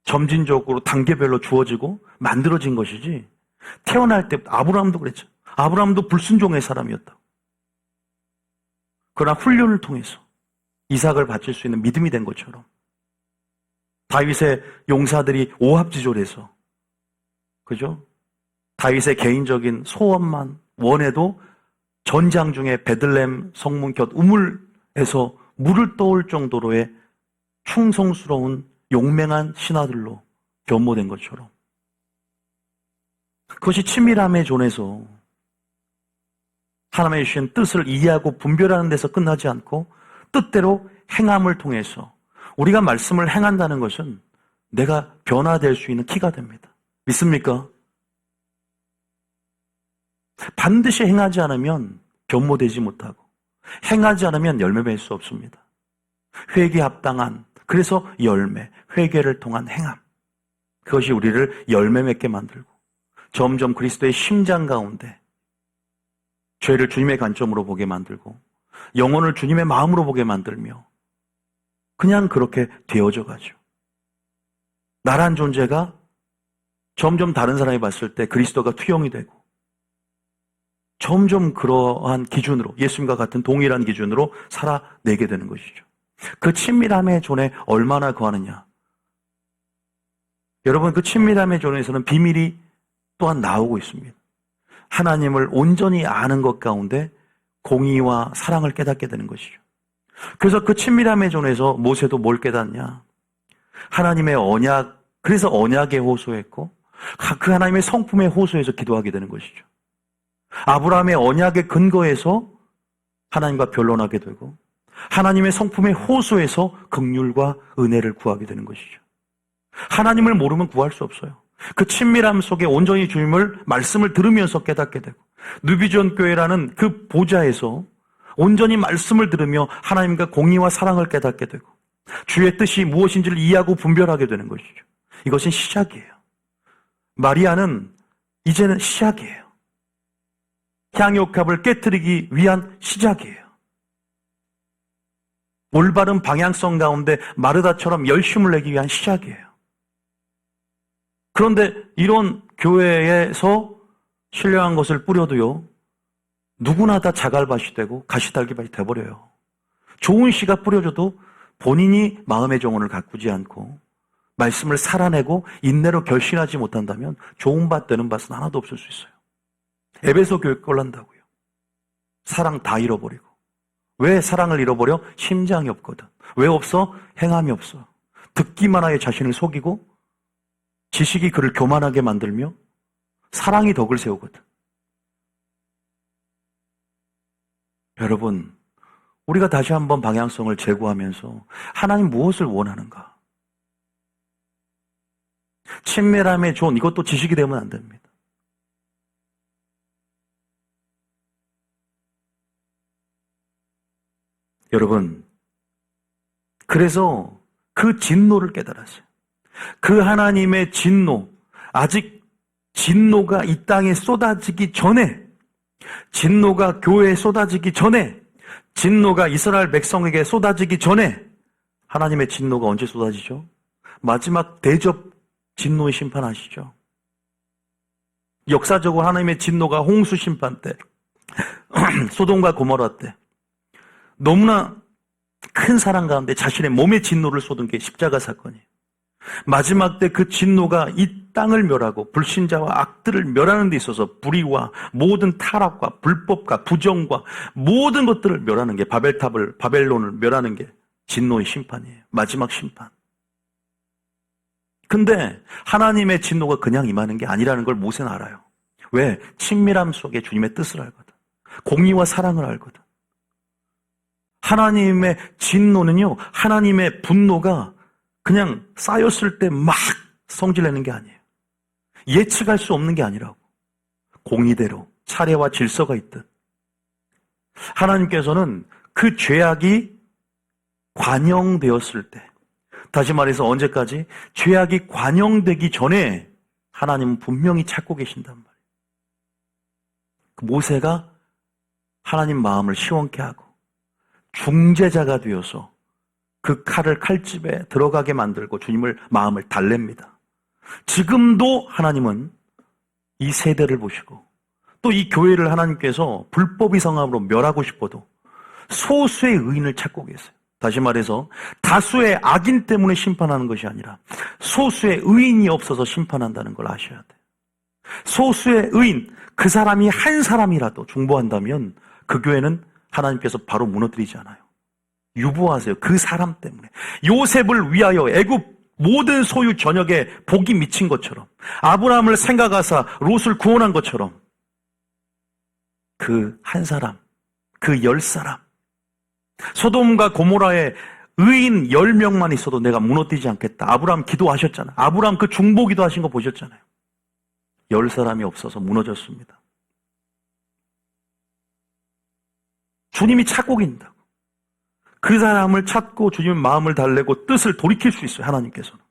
점진적으로 단계별로 주어지고 만들어진 것이지 태어날 때 아브라함도 그랬죠. 아브라함도 불순종의 사람이었다고. 그러나 훈련을 통해서 이삭을 바칠 수 있는 믿음이 된 것처럼 다윗의 용사들이 오합지졸해서 그죠? 다윗의 개인적인 소원만 원해도 전장 중에 베들레헴 성문 곁 우물에서 물을 떠올 정도로의 충성스러운 용맹한 신하들로 변모된 것처럼 그것이 친밀함의 존에서 하나님의 주신 뜻을 이해하고 분별하는 데서 끝나지 않고 뜻대로 행함을 통해서 우리가 말씀을 행한다는 것은 내가 변화될 수 있는 키가 됩니다. 믿습니까? 반드시 행하지 않으면 변모되지 못하고 행하지 않으면 열매 맺을 수 없습니다. 회개에 합당한, 그래서 열매, 회개를 통한 행함. 그것이 우리를 열매 맺게 만들고 점점 그리스도의 심장 가운데 죄를 주님의 관점으로 보게 만들고 영혼을 주님의 마음으로 보게 만들며 그냥 그렇게 되어져 가죠. 나란 존재가 점점 다른 사람이 봤을 때 그리스도가 투영이 되고 점점 그러한 기준으로 예수님과 같은 동일한 기준으로 살아내게 되는 것이죠. 그 친밀함의 존에 얼마나 거하느냐. 여러분, 그 친밀함의 존에서는 비밀이 또한 나오고 있습니다. 하나님을 온전히 아는 것 가운데 공의와 사랑을 깨닫게 되는 것이죠. 그래서 그 친밀함의 존에서 모세도 뭘 깨닫냐? 하나님의 언약, 그래서 언약에 호소했고 그 하나님의 성품에 호소해서 기도하게 되는 것이죠. 아브라함의 언약의 근거에서 하나님과 변론하게 되고 하나님의 성품에 호소해서 긍휼과 은혜를 구하게 되는 것이죠. 하나님을 모르면 구할 수 없어요. 그 친밀함 속에 온전히 주님을 말씀을 들으면서 깨닫게 되고 누비전 교회라는 그 보좌에서 온전히 말씀을 들으며 하나님과 공의와 사랑을 깨닫게 되고 주의 뜻이 무엇인지를 이해하고 분별하게 되는 것이죠. 이것은 시작이에요. 마리아는 이제는 시작이에요. 향유옥합을 깨뜨리기 위한 시작이에요. 올바른 방향성 가운데 마르다처럼 열심을 내기 위한 시작이에요. 그런데 이런 교회에서 신령한 것을 뿌려도요, 누구나 다 자갈밭이 되고 가시달기밭이 돼버려요. 좋은 씨가 뿌려져도 본인이 마음의 정원을 가꾸지 않고 말씀을 살아내고 인내로 결신하지 못한다면 좋은 밭 되는 밭은 하나도 없을 수 있어요. 에베소 교회 꼴난다고요. 사랑 다 잃어버리고. 왜 사랑을 잃어버려? 심장이 없거든. 왜 없어? 행함이 없어. 듣기만 하여 자신을 속이고 지식이 그를 교만하게 만들며 사랑이 덕을 세우거든. 여러분, 우리가 다시 한번 방향성을 제고하면서 하나님 무엇을 원하는가? 친밀함의 존, 이것도 지식이 되면 안 됩니다. 여러분, 그래서 그 진노를 깨달았어요. 그 하나님의 진노, 아직 진노가 이 땅에 쏟아지기 전에, 진노가 교회에 쏟아지기 전에, 진노가 이스라엘 백성에게 쏟아지기 전에 하나님의 진노가 언제 쏟아지죠? 마지막 대접 진노의 심판하시죠. 역사적으로 하나님의 진노가 홍수 심판 때, 소돔과 고모라 때 너무나 큰 사랑 가운데 자신의 몸의 진노를 쏟은 게 십자가 사건이에요. 마지막 때 그 진노가 이 땅을 멸하고 불신자와 악들을 멸하는 데 있어서 불의와 모든 타락과 불법과 부정과 모든 것들을 멸하는 게 바벨론을 멸하는 게 진노의 심판이에요. 마지막 심판. 근데 하나님의 진노가 그냥 임하는 게 아니라는 걸 모세는 알아요. 왜? 친밀함 속에 주님의 뜻을 알거든. 공의와 사랑을 알거든. 하나님의 진노는요, 하나님의 분노가 그냥 쌓였을 때 막 성질내는 게 아니에요. 예측할 수 없는 게 아니라고. 공의대로 차례와 질서가 있듯. 하나님께서는 그 죄악이 관영되었을 때, 다시 말해서 언제까지? 죄악이 관영되기 전에 하나님은 분명히 찾고 계신단 말이에요. 그 모세가 하나님 마음을 시원케 하고 중재자가 되어서 그 칼을 칼집에 들어가게 만들고 주님을 마음을 달랩니다. 지금도 하나님은 이 세대를 보시고 또 이 교회를 하나님께서 불법의 성함으로 멸하고 싶어도 소수의 의인을 찾고 계세요. 다시 말해서 다수의 악인 때문에 심판하는 것이 아니라 소수의 의인이 없어서 심판한다는 걸 아셔야 돼요. 소수의 의인, 그 사람이 한 사람이라도 중보한다면 그 교회는 하나님께서 바로 무너뜨리지 않아요. 유보하세요. 그 사람 때문에. 요셉을 위하여 애굽 모든 소유 전역에 복이 미친 것처럼, 아브라함을 생각하사 롯을 구원한 것처럼 그 한 사람, 그 10사람, 소돔과 고모라에 의인 10명만 있어도 내가 무너뜨리지 않겠다. 아브라함 기도하셨잖아요. 아브라함 그 중보 기도하신 거 보셨잖아요. 10사람이 없어서 무너졌습니다. 주님이 찾고 계신다고. 그 사람을 찾고 주님의 마음을 달래고 뜻을 돌이킬 수 있어요, 하나님께서는.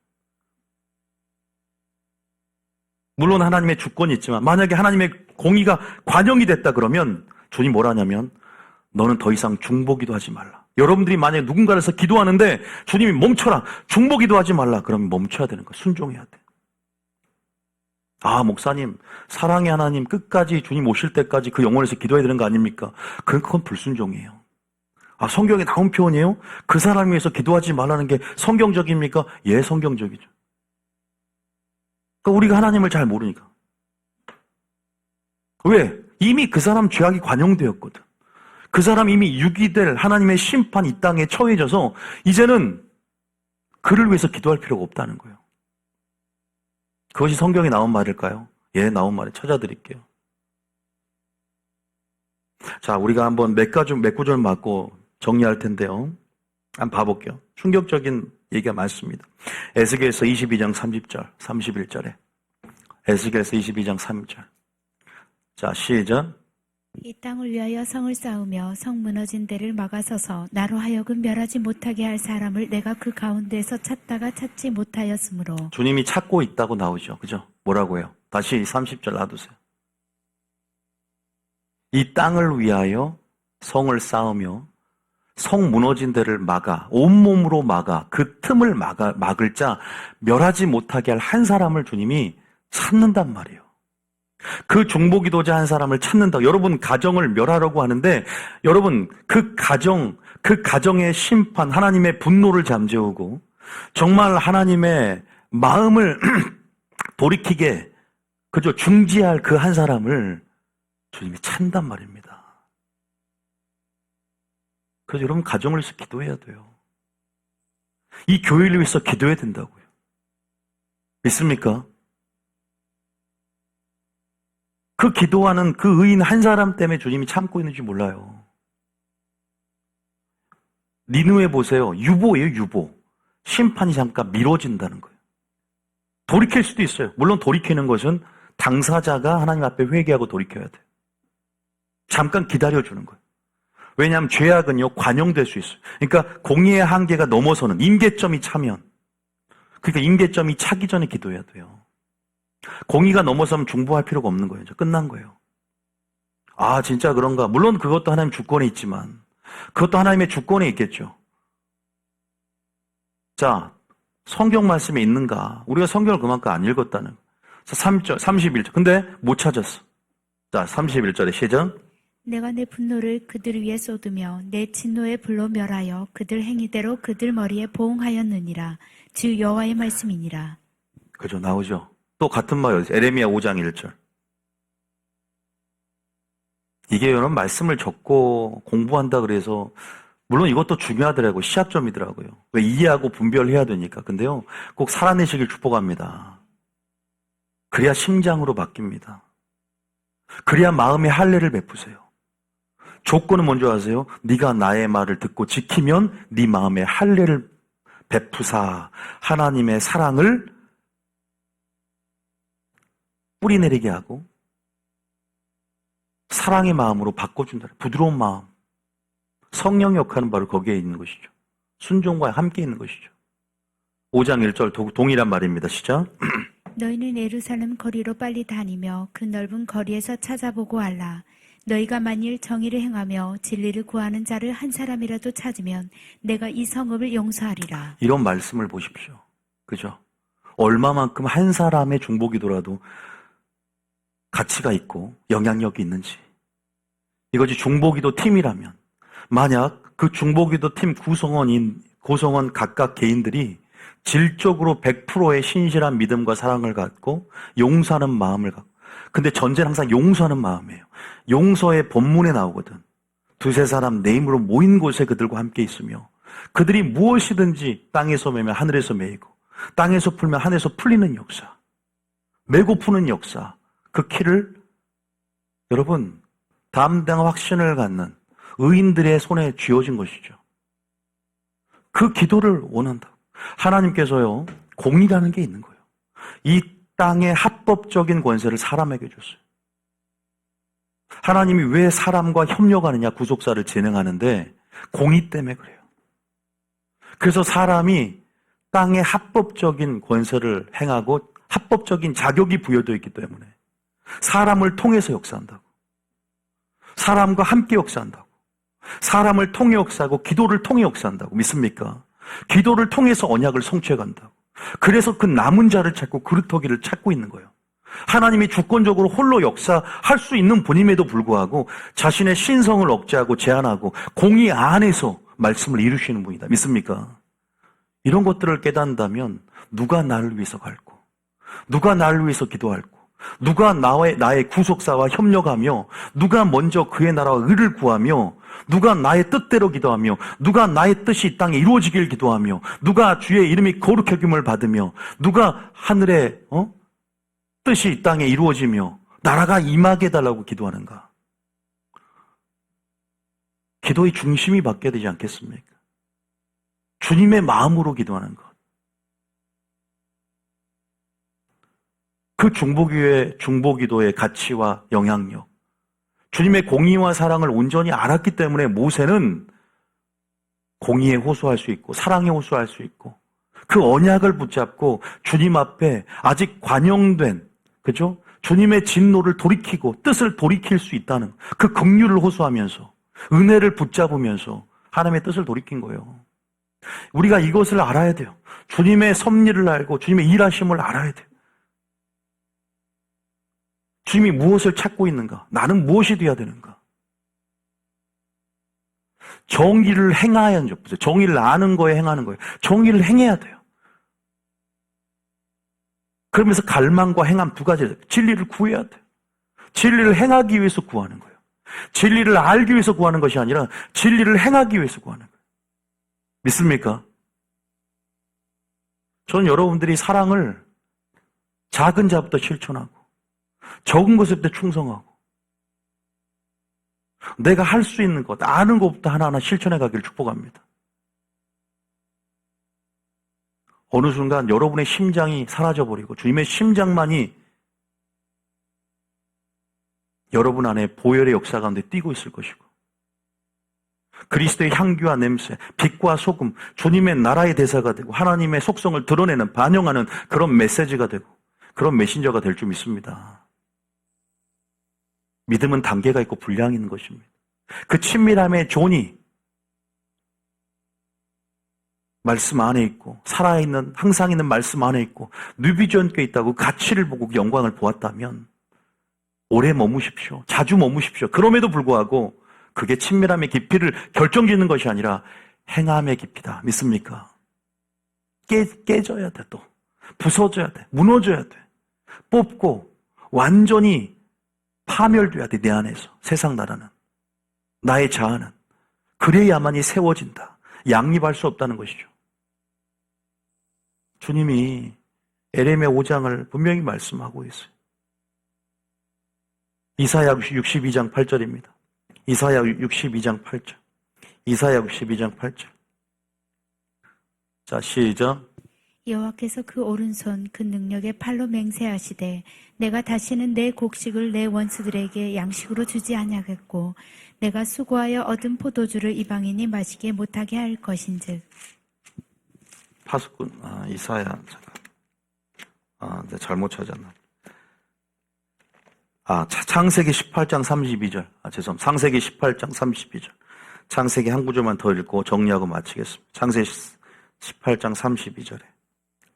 물론 하나님의 주권이 있지만 만약에 하나님의 공의가 관영이 됐다 그러면 주님 뭐라 하냐면 너는 더 이상 중보기도 하지 말라. 여러분들이 만약에 누군가를 해서 기도하는데 주님이 멈춰라. 중보기도 하지 말라. 그러면 멈춰야 되는 거예요. 순종해야 돼. 아, 목사님, 사랑의 하나님 끝까지 주님 오실 때까지 그 영혼에서 기도해야 되는 거 아닙니까? 그건 불순종이에요. 아, 성경에 나온 표현이에요? 그 사람 위해서 기도하지 말라는 게 성경적입니까? 예, 성경적이죠. 그러니까 우리가 하나님을 잘 모르니까. 왜? 이미 그 사람 죄악이 관용되었거든. 그 사람 이미 유기될 하나님의 심판 이 땅에 처해져서 이제는 그를 위해서 기도할 필요가 없다는 거예요. 그것이 성경에 나온 말일까요? 예, 나온 말을 찾아드릴게요. 자, 우리가 한번 몇 구절 맞고 정리할 텐데요. 한번 봐볼게요. 충격적인 얘기가 많습니다. 에스겔서 22장 30절, 31절에. 에스겔서 22장 3절. 자, 시작. 이 땅을 위하여 성을 쌓으며 성 무너진 데를 막아서서 나로 하여금 멸하지 못하게 할 사람을 내가 그 가운데서 찾다가 찾지 못하였으므로. 주님이 찾고 있다고 나오죠. 그죠? 뭐라고요? 다시 30절 놔두세요. 이 땅을 위하여 성을 쌓으며 성 무너진 데를 막아, 온몸으로 막아, 그 틈을 막을 자, 멸하지 못하게 할 한 사람을 주님이 찾는단 말이에요. 그 중보기도자 한 사람을 찾는다. 여러분 가정을 멸하려고 하는데 여러분 그 가정의 심판, 하나님의 분노를 잠재우고 정말 하나님의 마음을 돌이키게 그저 중지할 그 한 사람을 주님이 찾는단 말입니다. 그래서 여러분 가정을 위해서 기도해야 돼요. 이 교회를 위해서 기도해야 된다고요. 믿습니까? 그 기도하는 그 의인 한 사람 때문에 주님이 참고 있는지 몰라요. 니느웨 보세요. 유보예요, 유보. 심판이 잠깐 미뤄진다는 거예요. 돌이킬 수도 있어요. 물론 돌이키는 것은 당사자가 하나님 앞에 회개하고 돌이켜야 돼요. 잠깐 기다려주는 거예요. 왜냐하면 죄악은요, 관용될 수 있어요. 그러니까 공의의 한계가 넘어서는 임계점이 차면, 그러니까 임계점이 차기 전에 기도해야 돼요. 공의가 넘어서면 중보할 필요가 없는 거예요. 끝난 거예요. 아, 진짜 그런가? 물론 그것도 하나님 주권에 있지만, 그것도 하나님의 주권에 있겠죠. 자, 성경 말씀에 있는가? 우리가 성경을 그만큼 안 읽었다는. 3절, 31절. 근데 못 찾았어. 자, 31절에 시작. 내가 내 분노를 그들 위에 쏟으며 내 진노의 불로 멸하여 그들 행위대로 그들 머리에 보응하였느니라. 주 여호와의 말씀이니라. 그죠, 나오죠. 또 같은 말이에요. 에레미야 5장 1절. 이게 여러분 말씀을 적고 공부한다 그래서 물론 이것도 중요하더라고요. 시작점이더라고요. 왜 이해하고 분별해야 되니까. 근데요, 꼭 살아내시길 축복합니다. 그래야 심장으로 바뀝니다. 그래야 마음의 할례를 베푸세요. 조건은 뭔지 아세요? 네가 나의 말을 듣고 지키면 네 마음의 할례를 베푸사 하나님의 사랑을 뿌리내리게 하고 사랑의 마음으로 바꿔준다. 부드러운 마음. 성령의 역할은 바로 거기에 있는 것이죠. 순종과 함께 있는 것이죠. 5장 1절 동일한 말입니다. 시작. 너희는 예루살렘 거리로 빨리 다니며 그 넓은 거리에서 찾아보고 알라. 너희가 만일 정의를 행하며 진리를 구하는 자를 한 사람이라도 찾으면 내가 이 성읍을 용서하리라. 이런 말씀을 보십시오. 그죠? 얼마만큼 한 사람의 중보기도라도 가치가 있고 영향력이 있는지. 이것이 중보기도 팀이라면 만약 그 중보기도 팀 구성원 각각 개인들이 질적으로 100%의 신실한 믿음과 사랑을 갖고 용서하는 마음을 갖고, 근데 전제는 항상 용서하는 마음이에요. 용서의 본문에 나오거든. 두세 사람 내 힘으로 모인 곳에 그들과 함께 있으며 그들이 무엇이든지 땅에서 매면 하늘에서 매이고 땅에서 풀면 하늘에서 풀리는 역사, 매고 푸는 역사, 그 키를 여러분 담대한 확신을 갖는 의인들의 손에 쥐어진 것이죠. 그 기도를 원한다. 하나님께서요, 공의라는 게 있는 거예요. 이 땅의 합법적인 권세를 사람에게 줬어요. 하나님이 왜 사람과 협력하느냐, 구속사를 진행하는데 공의 때문에 그래요. 그래서 사람이 땅에 합법적인 권세를 행하고 합법적인 자격이 부여되어 있기 때문에 사람을 통해서 역사한다고. 사람과 함께 역사한다고. 사람을 통해 역사하고 기도를 통해 역사한다고. 믿습니까? 기도를 통해서 언약을 성취해 간다고. 그래서 그 남은 자를 찾고 그루터기를 찾고 있는 거예요. 하나님이 주권적으로 홀로 역사할 수 있는 분임에도 불구하고 자신의 신성을 억제하고 제한하고 공의 안에서 말씀을 이루시는 분이다. 믿습니까? 이런 것들을 깨닫는다면 누가 나를 위해서 갈고, 누가 나를 위해서 기도할고, 누가 나의 구속사와 협력하며, 누가 먼저 그의 나라와 의를 구하며, 누가 나의 뜻대로 기도하며, 누가 나의 뜻이 이 땅에 이루어지길 기도하며, 누가 주의 이름이 거룩히 여김을 받으며, 누가 하늘의 뜻이 이 땅에 이루어지며 나라가 임하게 해달라고 기도하는가? 기도의 중심이 바뀌어야 되지 않겠습니까? 주님의 마음으로 기도하는 것. 그 중보기도의 가치와 영향력, 주님의 공의와 사랑을 온전히 알았기 때문에 모세는 공의에 호소할 수 있고 사랑에 호소할 수 있고 그 언약을 붙잡고 주님 앞에 아직 관영된, 그죠? 주님의 진노를 돌이키고 뜻을 돌이킬 수 있다는 그 긍휼을 호소하면서 은혜를 붙잡으면서 하나님의 뜻을 돌이킨 거예요. 우리가 이것을 알아야 돼요. 주님의 섭리를 알고 주님의 일하심을 알아야 돼요. 주님이 무엇을 찾고 있는가? 나는 무엇이 되어야 되는가? 정의를 행하여 보세요. 정의를 아는 거에 행하는 거예요. 정의를 행해야 돼요. 그러면서 갈망과 행함 두 가지예요. 진리를 구해야 돼요. 진리를 행하기 위해서 구하는 거예요. 진리를 알기 위해서 구하는 것이 아니라 진리를 행하기 위해서 구하는 거예요. 믿습니까? 저는 여러분들이 사랑을 작은 자부터 실천하고 적은 것부터 충성하고 내가 할 수 있는 것, 아는 것부터 하나하나 실천해 가기를 축복합니다. 어느 순간 여러분의 심장이 사라져버리고 주님의 심장만이 여러분 안에 보혈의 역사 가운데 뛰고 있을 것이고 그리스도의 향기와 냄새, 빛과 소금, 주님의 나라의 대사가 되고 하나님의 속성을 드러내는, 반영하는 그런 메시지가 되고 그런 메신저가 될 줄 믿습니다. 믿음은 단계가 있고 분량이 있는 것입니다. 그 친밀함의 존이 말씀 안에 있고 살아있는, 항상 있는 말씀 안에 있고 뉴비전 꽤 있다고 가치를 보고 그 영광을 보았다면 오래 머무십시오. 자주 머무십시오. 그럼에도 불구하고 그게 친밀함의 깊이를 결정짓는 것이 아니라 행함의 깊이다. 믿습니까? 깨져야 돼. 또 부서져야 돼. 무너져야 돼. 뽑고 완전히 파멸돼야 돼. 내 안에서. 세상 나라는, 나의 자아는. 그래야만이 세워진다. 양립할 수 없다는 것이죠. 주님이 에레미야 5장을 분명히 말씀하고 있어요. 이사야 62장 8절입니다. 이사야 62장 8절. 이사야 62장 8절. 자, 시작. 여호와께서 그 오른손 그 능력의 팔로 맹세하시되 내가 다시는 내 곡식을 내 원수들에게 양식으로 주지 아니하겠고 내가 수고하여 얻은 포도주를 이방인이 마시게 못하게 할 것인즉. 파수꾼, 이사야, 잠깐. 내가 잘못 찾았나. 창세기 18장 32절. 죄송합니다. 창세기 18장 32절. 창세기 한 구절만 더 읽고 정리하고 마치겠습니다. 창세기 18장 32절에.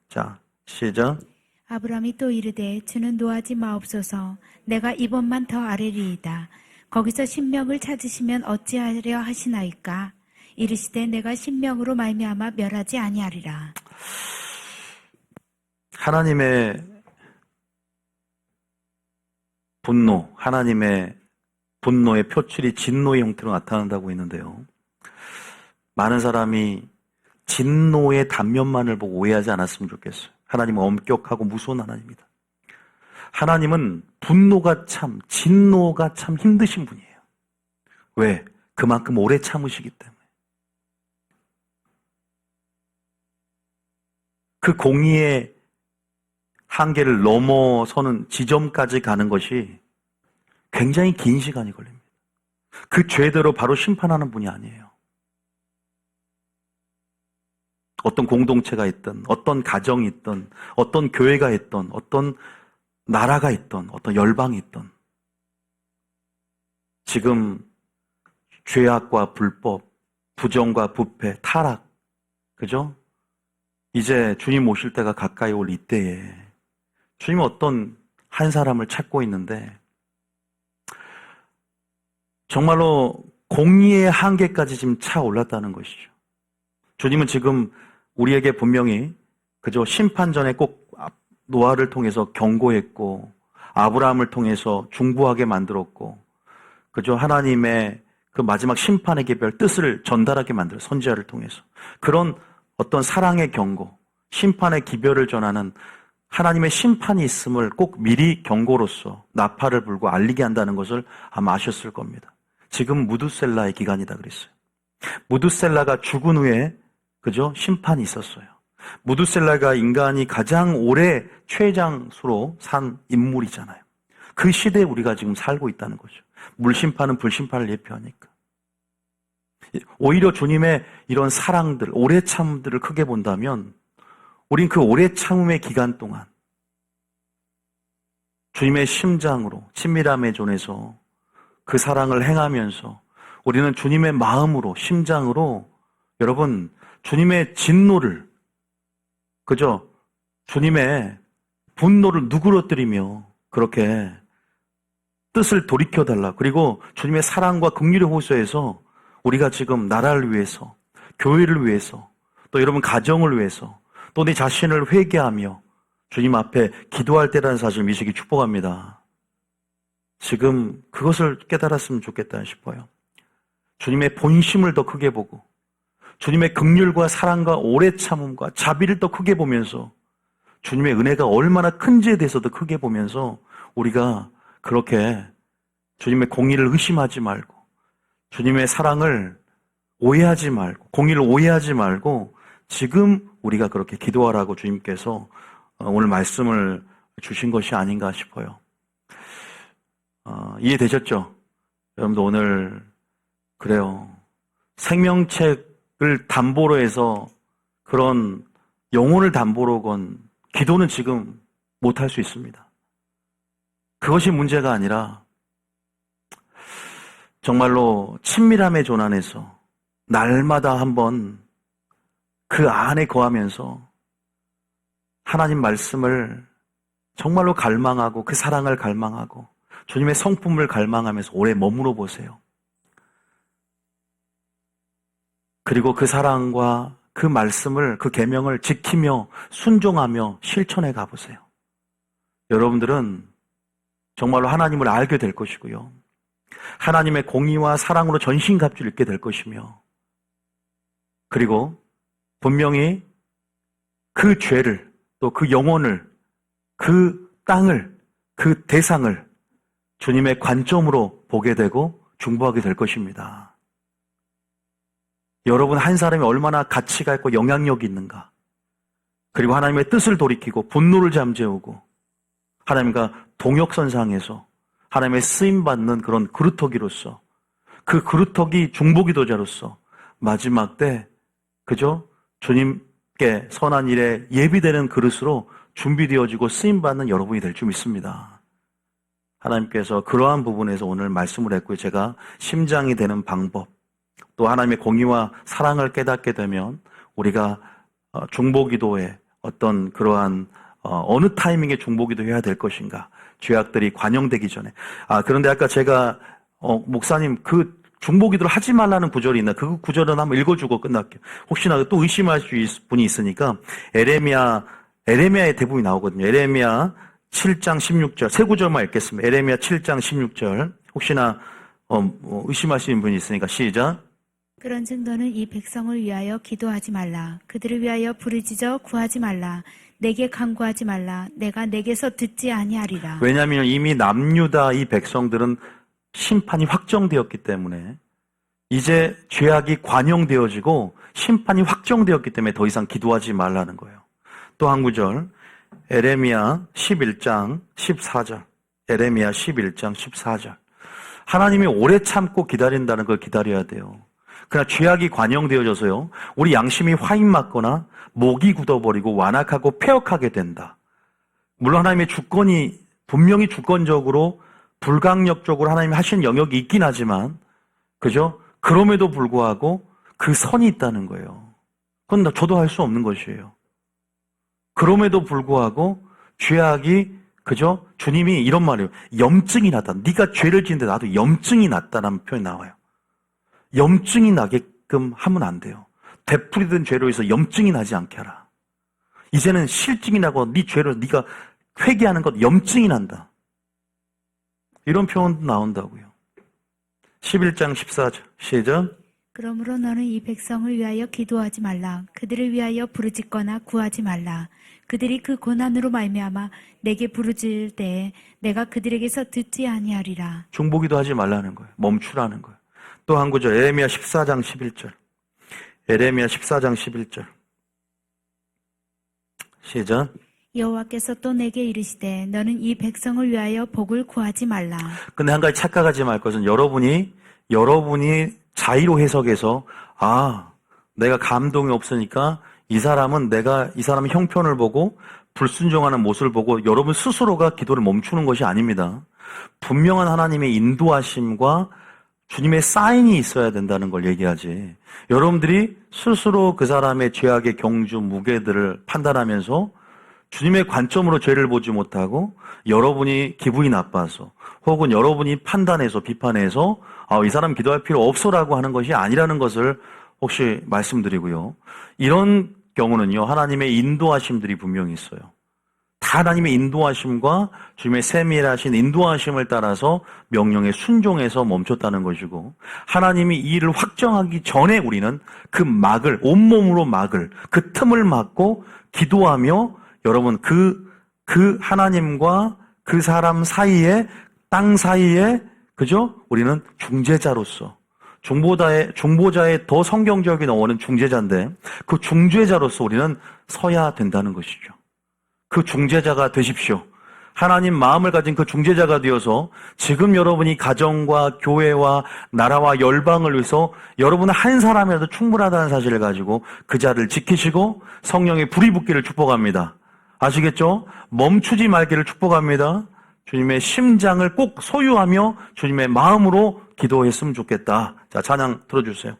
자, 시작. 아브라함이 또 이르되 주는 노하지 마옵소서. 내가 이번만 더 아뢰리이다. 거기서 신명을 찾으시면 어찌하려 하시나이까. 이르시되 내가 신명으로 말미암아 멸하지 아니하리라. 하나님의 분노, 하나님의 분노의 표출이 진노의 형태로 나타난다고 했는데요. 많은 사람이 진노의 단면만을 보고 오해하지 않았으면 좋겠어요. 하나님은 엄격하고 무서운 하나님입니다. 하나님은 분노가 참, 진노가 참 힘드신 분이에요. 왜? 그만큼 오래 참으시기 때문에. 그 공의의 한계를 넘어서는 지점까지 가는 것이 굉장히 긴 시간이 걸립니다. 그 죄대로 바로 심판하는 분이 아니에요. 어떤 공동체가 있든, 어떤 가정이 있든, 어떤 교회가 있든, 어떤 나라가 있든, 어떤 열방이 있든, 지금 죄악과 불법, 부정과 부패, 타락, 그죠? 이제 주님 오실 때가 가까이 올 이때에 주님은 어떤 한 사람을 찾고 있는데 정말로 공의의 한계까지 지금 차 올랐다는 것이죠. 주님은 지금 우리에게 분명히 그저 심판 전에 꼭 노아를 통해서 경고했고 아브라함을 통해서 중보하게 만들었고 그저 하나님의 그 마지막 심판의 개별 뜻을 전달하게 만들어 선지자를 통해서 그런 어떤 사랑의 경고, 심판의 기별을 전하는 하나님의 심판이 있음을 꼭 미리 경고로서 나팔을 불고 알리게 한다는 것을 아마 아셨을 겁니다. 지금 무두셀라의 기간이다 그랬어요. 무두셀라가 죽은 후에 그죠? 심판이 있었어요. 무두셀라가 인간이 가장 오래 최장수로 산 인물이잖아요. 그 시대에 우리가 지금 살고 있다는 거죠. 물심판은 불심판을 예표하니까. 오히려 주님의 이런 사랑들, 오래 참음들을 크게 본다면 우린 그 오래 참음의 기간 동안 주님의 심장으로 친밀함에 존해서 그 사랑을 행하면서 우리는 주님의 마음으로 심장으로 여러분 주님의 진노를 그죠? 주님의 분노를 누그러뜨리며 그렇게 뜻을 돌이켜달라. 그리고 주님의 사랑과 긍휼의 호소에서 우리가 지금 나라를 위해서, 교회를 위해서, 또 여러분 가정을 위해서, 또 내 자신을 회개하며 주님 앞에 기도할 때라는 사실을 미시기 축복합니다. 지금 그것을 깨달았으면 좋겠다 싶어요. 주님의 본심을 더 크게 보고 주님의 긍휼과 사랑과 오래 참음과 자비를 더 크게 보면서 주님의 은혜가 얼마나 큰지에 대해서도 크게 보면서 우리가 그렇게 주님의 공의를 의심하지 말고 주님의 사랑을 오해하지 말고 공의를 오해하지 말고 지금 우리가 그렇게 기도하라고 주님께서 오늘 말씀을 주신 것이 아닌가 싶어요. 이해되셨죠? 여러분도 오늘 그래요. 생명책을 담보로 해서 그런 영혼을 담보로 건 기도는 지금 못할 수 있습니다. 그것이 문제가 아니라 정말로 친밀함의 존 안에서 날마다 한번 그 안에 거하면서 하나님 말씀을 정말로 갈망하고 그 사랑을 갈망하고 주님의 성품을 갈망하면서 오래 머물러 보세요. 그리고 그 사랑과 그 말씀을 그 계명을 지키며 순종하며 실천해 가보세요. 여러분들은 정말로 하나님을 알게 될 것이고요. 하나님의 공의와 사랑으로 전신갑주를 입게 될 것이며 그리고 분명히 그 죄를 또 그 영혼을 그 땅을 그 대상을 주님의 관점으로 보게 되고 중보하게 될 것입니다. 여러분 한 사람이 얼마나 가치가 있고 영향력이 있는가 그리고 하나님의 뜻을 돌이키고 분노를 잠재우고 하나님과 동역선상에서 하나님의 쓰임받는 그런 그루터기로서 그 그루터기 중보기도자로서 마지막 때 그죠? 주님께 선한 일에 예비되는 그릇으로 준비되어지고 쓰임받는 여러분이 될 줄 믿습니다. 하나님께서 그러한 부분에서 오늘 말씀을 했고요. 제가 심장이 되는 방법 또 하나님의 공의와 사랑을 깨닫게 되면 우리가 중보기도에 어떤 그러한 어느 타이밍에 중보기도 해야 될 것인가 죄악들이 관영되기 전에 그런데 아까 제가 목사님 그 중보기도를 하지 말라는 구절이 있나 그 구절은 한번 읽어주고 끝날게요. 혹시나 또 의심하실 분이 있으니까 에레미야의 대부분이 나오거든요. 에레미야 7장 16절 세 구절만 읽겠습니다. 에레미야 7장 16절 혹시나 의심하시는 분이 있으니까 시작. 그런즉 너는 이 백성을 위하여 기도하지 말라. 그들을 위하여 부르짖어 구하지 말라. 내게 간구하지 말라. 내가 내게서 듣지 아니하리라. 왜냐하면 이미 남유다 이 백성들은 심판이 확정되었기 때문에 이제 죄악이 관영되어지고 심판이 확정되었기 때문에 더 이상 기도하지 말라는 거예요. 또 한 구절 에레미야 11장 14절 에레미야 11장 14절. 하나님이 오래 참고 기다린다는 걸 기다려야 돼요. 그러나 죄악이 관영되어져서요, 우리 양심이 화인맞거나 목이 굳어버리고 완악하고 폐역하게 된다. 물론 하나님의 주권이 분명히 주권적으로 불강력적으로 하나님이 하신 영역이 있긴 하지만, 그죠? 그럼에도 불구하고 그 선이 있다는 거예요. 그건 저도 할 수 없는 것이에요. 그럼에도 불구하고 죄악이, 그죠? 주님이 이런 말이에요. 염증이 났다. 네가 죄를 짓는데 나도 염증이 났다라는 표현이 나와요. 염증이 나게끔 하면 안 돼요. 되풀이된 죄로 해서 염증이 나지 않게 하라. 이제는 실증이 나고 네 죄로 네가 회개하는 것 염증이 난다. 이런 표현도 나온다고요. 11장 14절 시작. 그러므로 너는 이 백성을 위하여 기도하지 말라. 그들을 위하여 부르짖거나 구하지 말라. 그들이 그 고난으로 말미암아 내게 부르짖을 때에 내가 그들에게서 듣지 아니하리라. 중보기도 하지 말라는 거예요. 멈추라는 거예요. 또 한 구절 에레미야 14장 11절. 에레미야 14장 11절. 시작. 여호와께서 또 내게 이르시되 너는 이 백성을 위하여 복을 구하지 말라. 근데 한 가지 착각하지 말 것은 여러분이 자의로 해석해서 내가 감동이 없으니까 이 사람은 이 사람의 형편을 보고 불순종하는 모습을 보고 여러분 스스로가 기도를 멈추는 것이 아닙니다. 분명한 하나님의 인도하심과 주님의 사인이 있어야 된다는 걸 얘기하지. 여러분들이 스스로 그 사람의 죄악의 경주, 무게들을 판단하면서 주님의 관점으로 죄를 보지 못하고 여러분이 기분이 나빠서 혹은 여러분이 판단해서 비판해서 이 사람 기도할 필요 없어라고 하는 것이 아니라는 것을 혹시 말씀드리고요. 이런 경우는요, 하나님의 인도하심들이 분명히 있어요. 다 하나님의 인도하심과 주님의 세밀하신 인도하심을 따라서 명령에 순종해서 멈췄다는 것이고, 하나님이 이 일을 확정하기 전에 우리는 그 막을, 온몸으로 막을, 그 틈을 막고 기도하며 여러분 그 하나님과 그 사람 사이에, 땅 사이에, 그죠? 우리는 중재자로서, 중보자의 더 성경적인 어원은 중재자인데, 그 중재자로서 우리는 서야 된다는 것이죠. 그 중재자가 되십시오. 하나님 마음을 가진 그 중재자가 되어서 지금 여러분이 가정과 교회와 나라와 열방을 위해서 여러분 한 사람이라도 충분하다는 사실을 가지고 그 자를 지키시고 성령의 불이 붙기를 축복합니다. 아시겠죠? 멈추지 말기를 축복합니다. 주님의 심장을 꼭 소유하며 주님의 마음으로 기도했으면 좋겠다. 자, 찬양 들어주세요.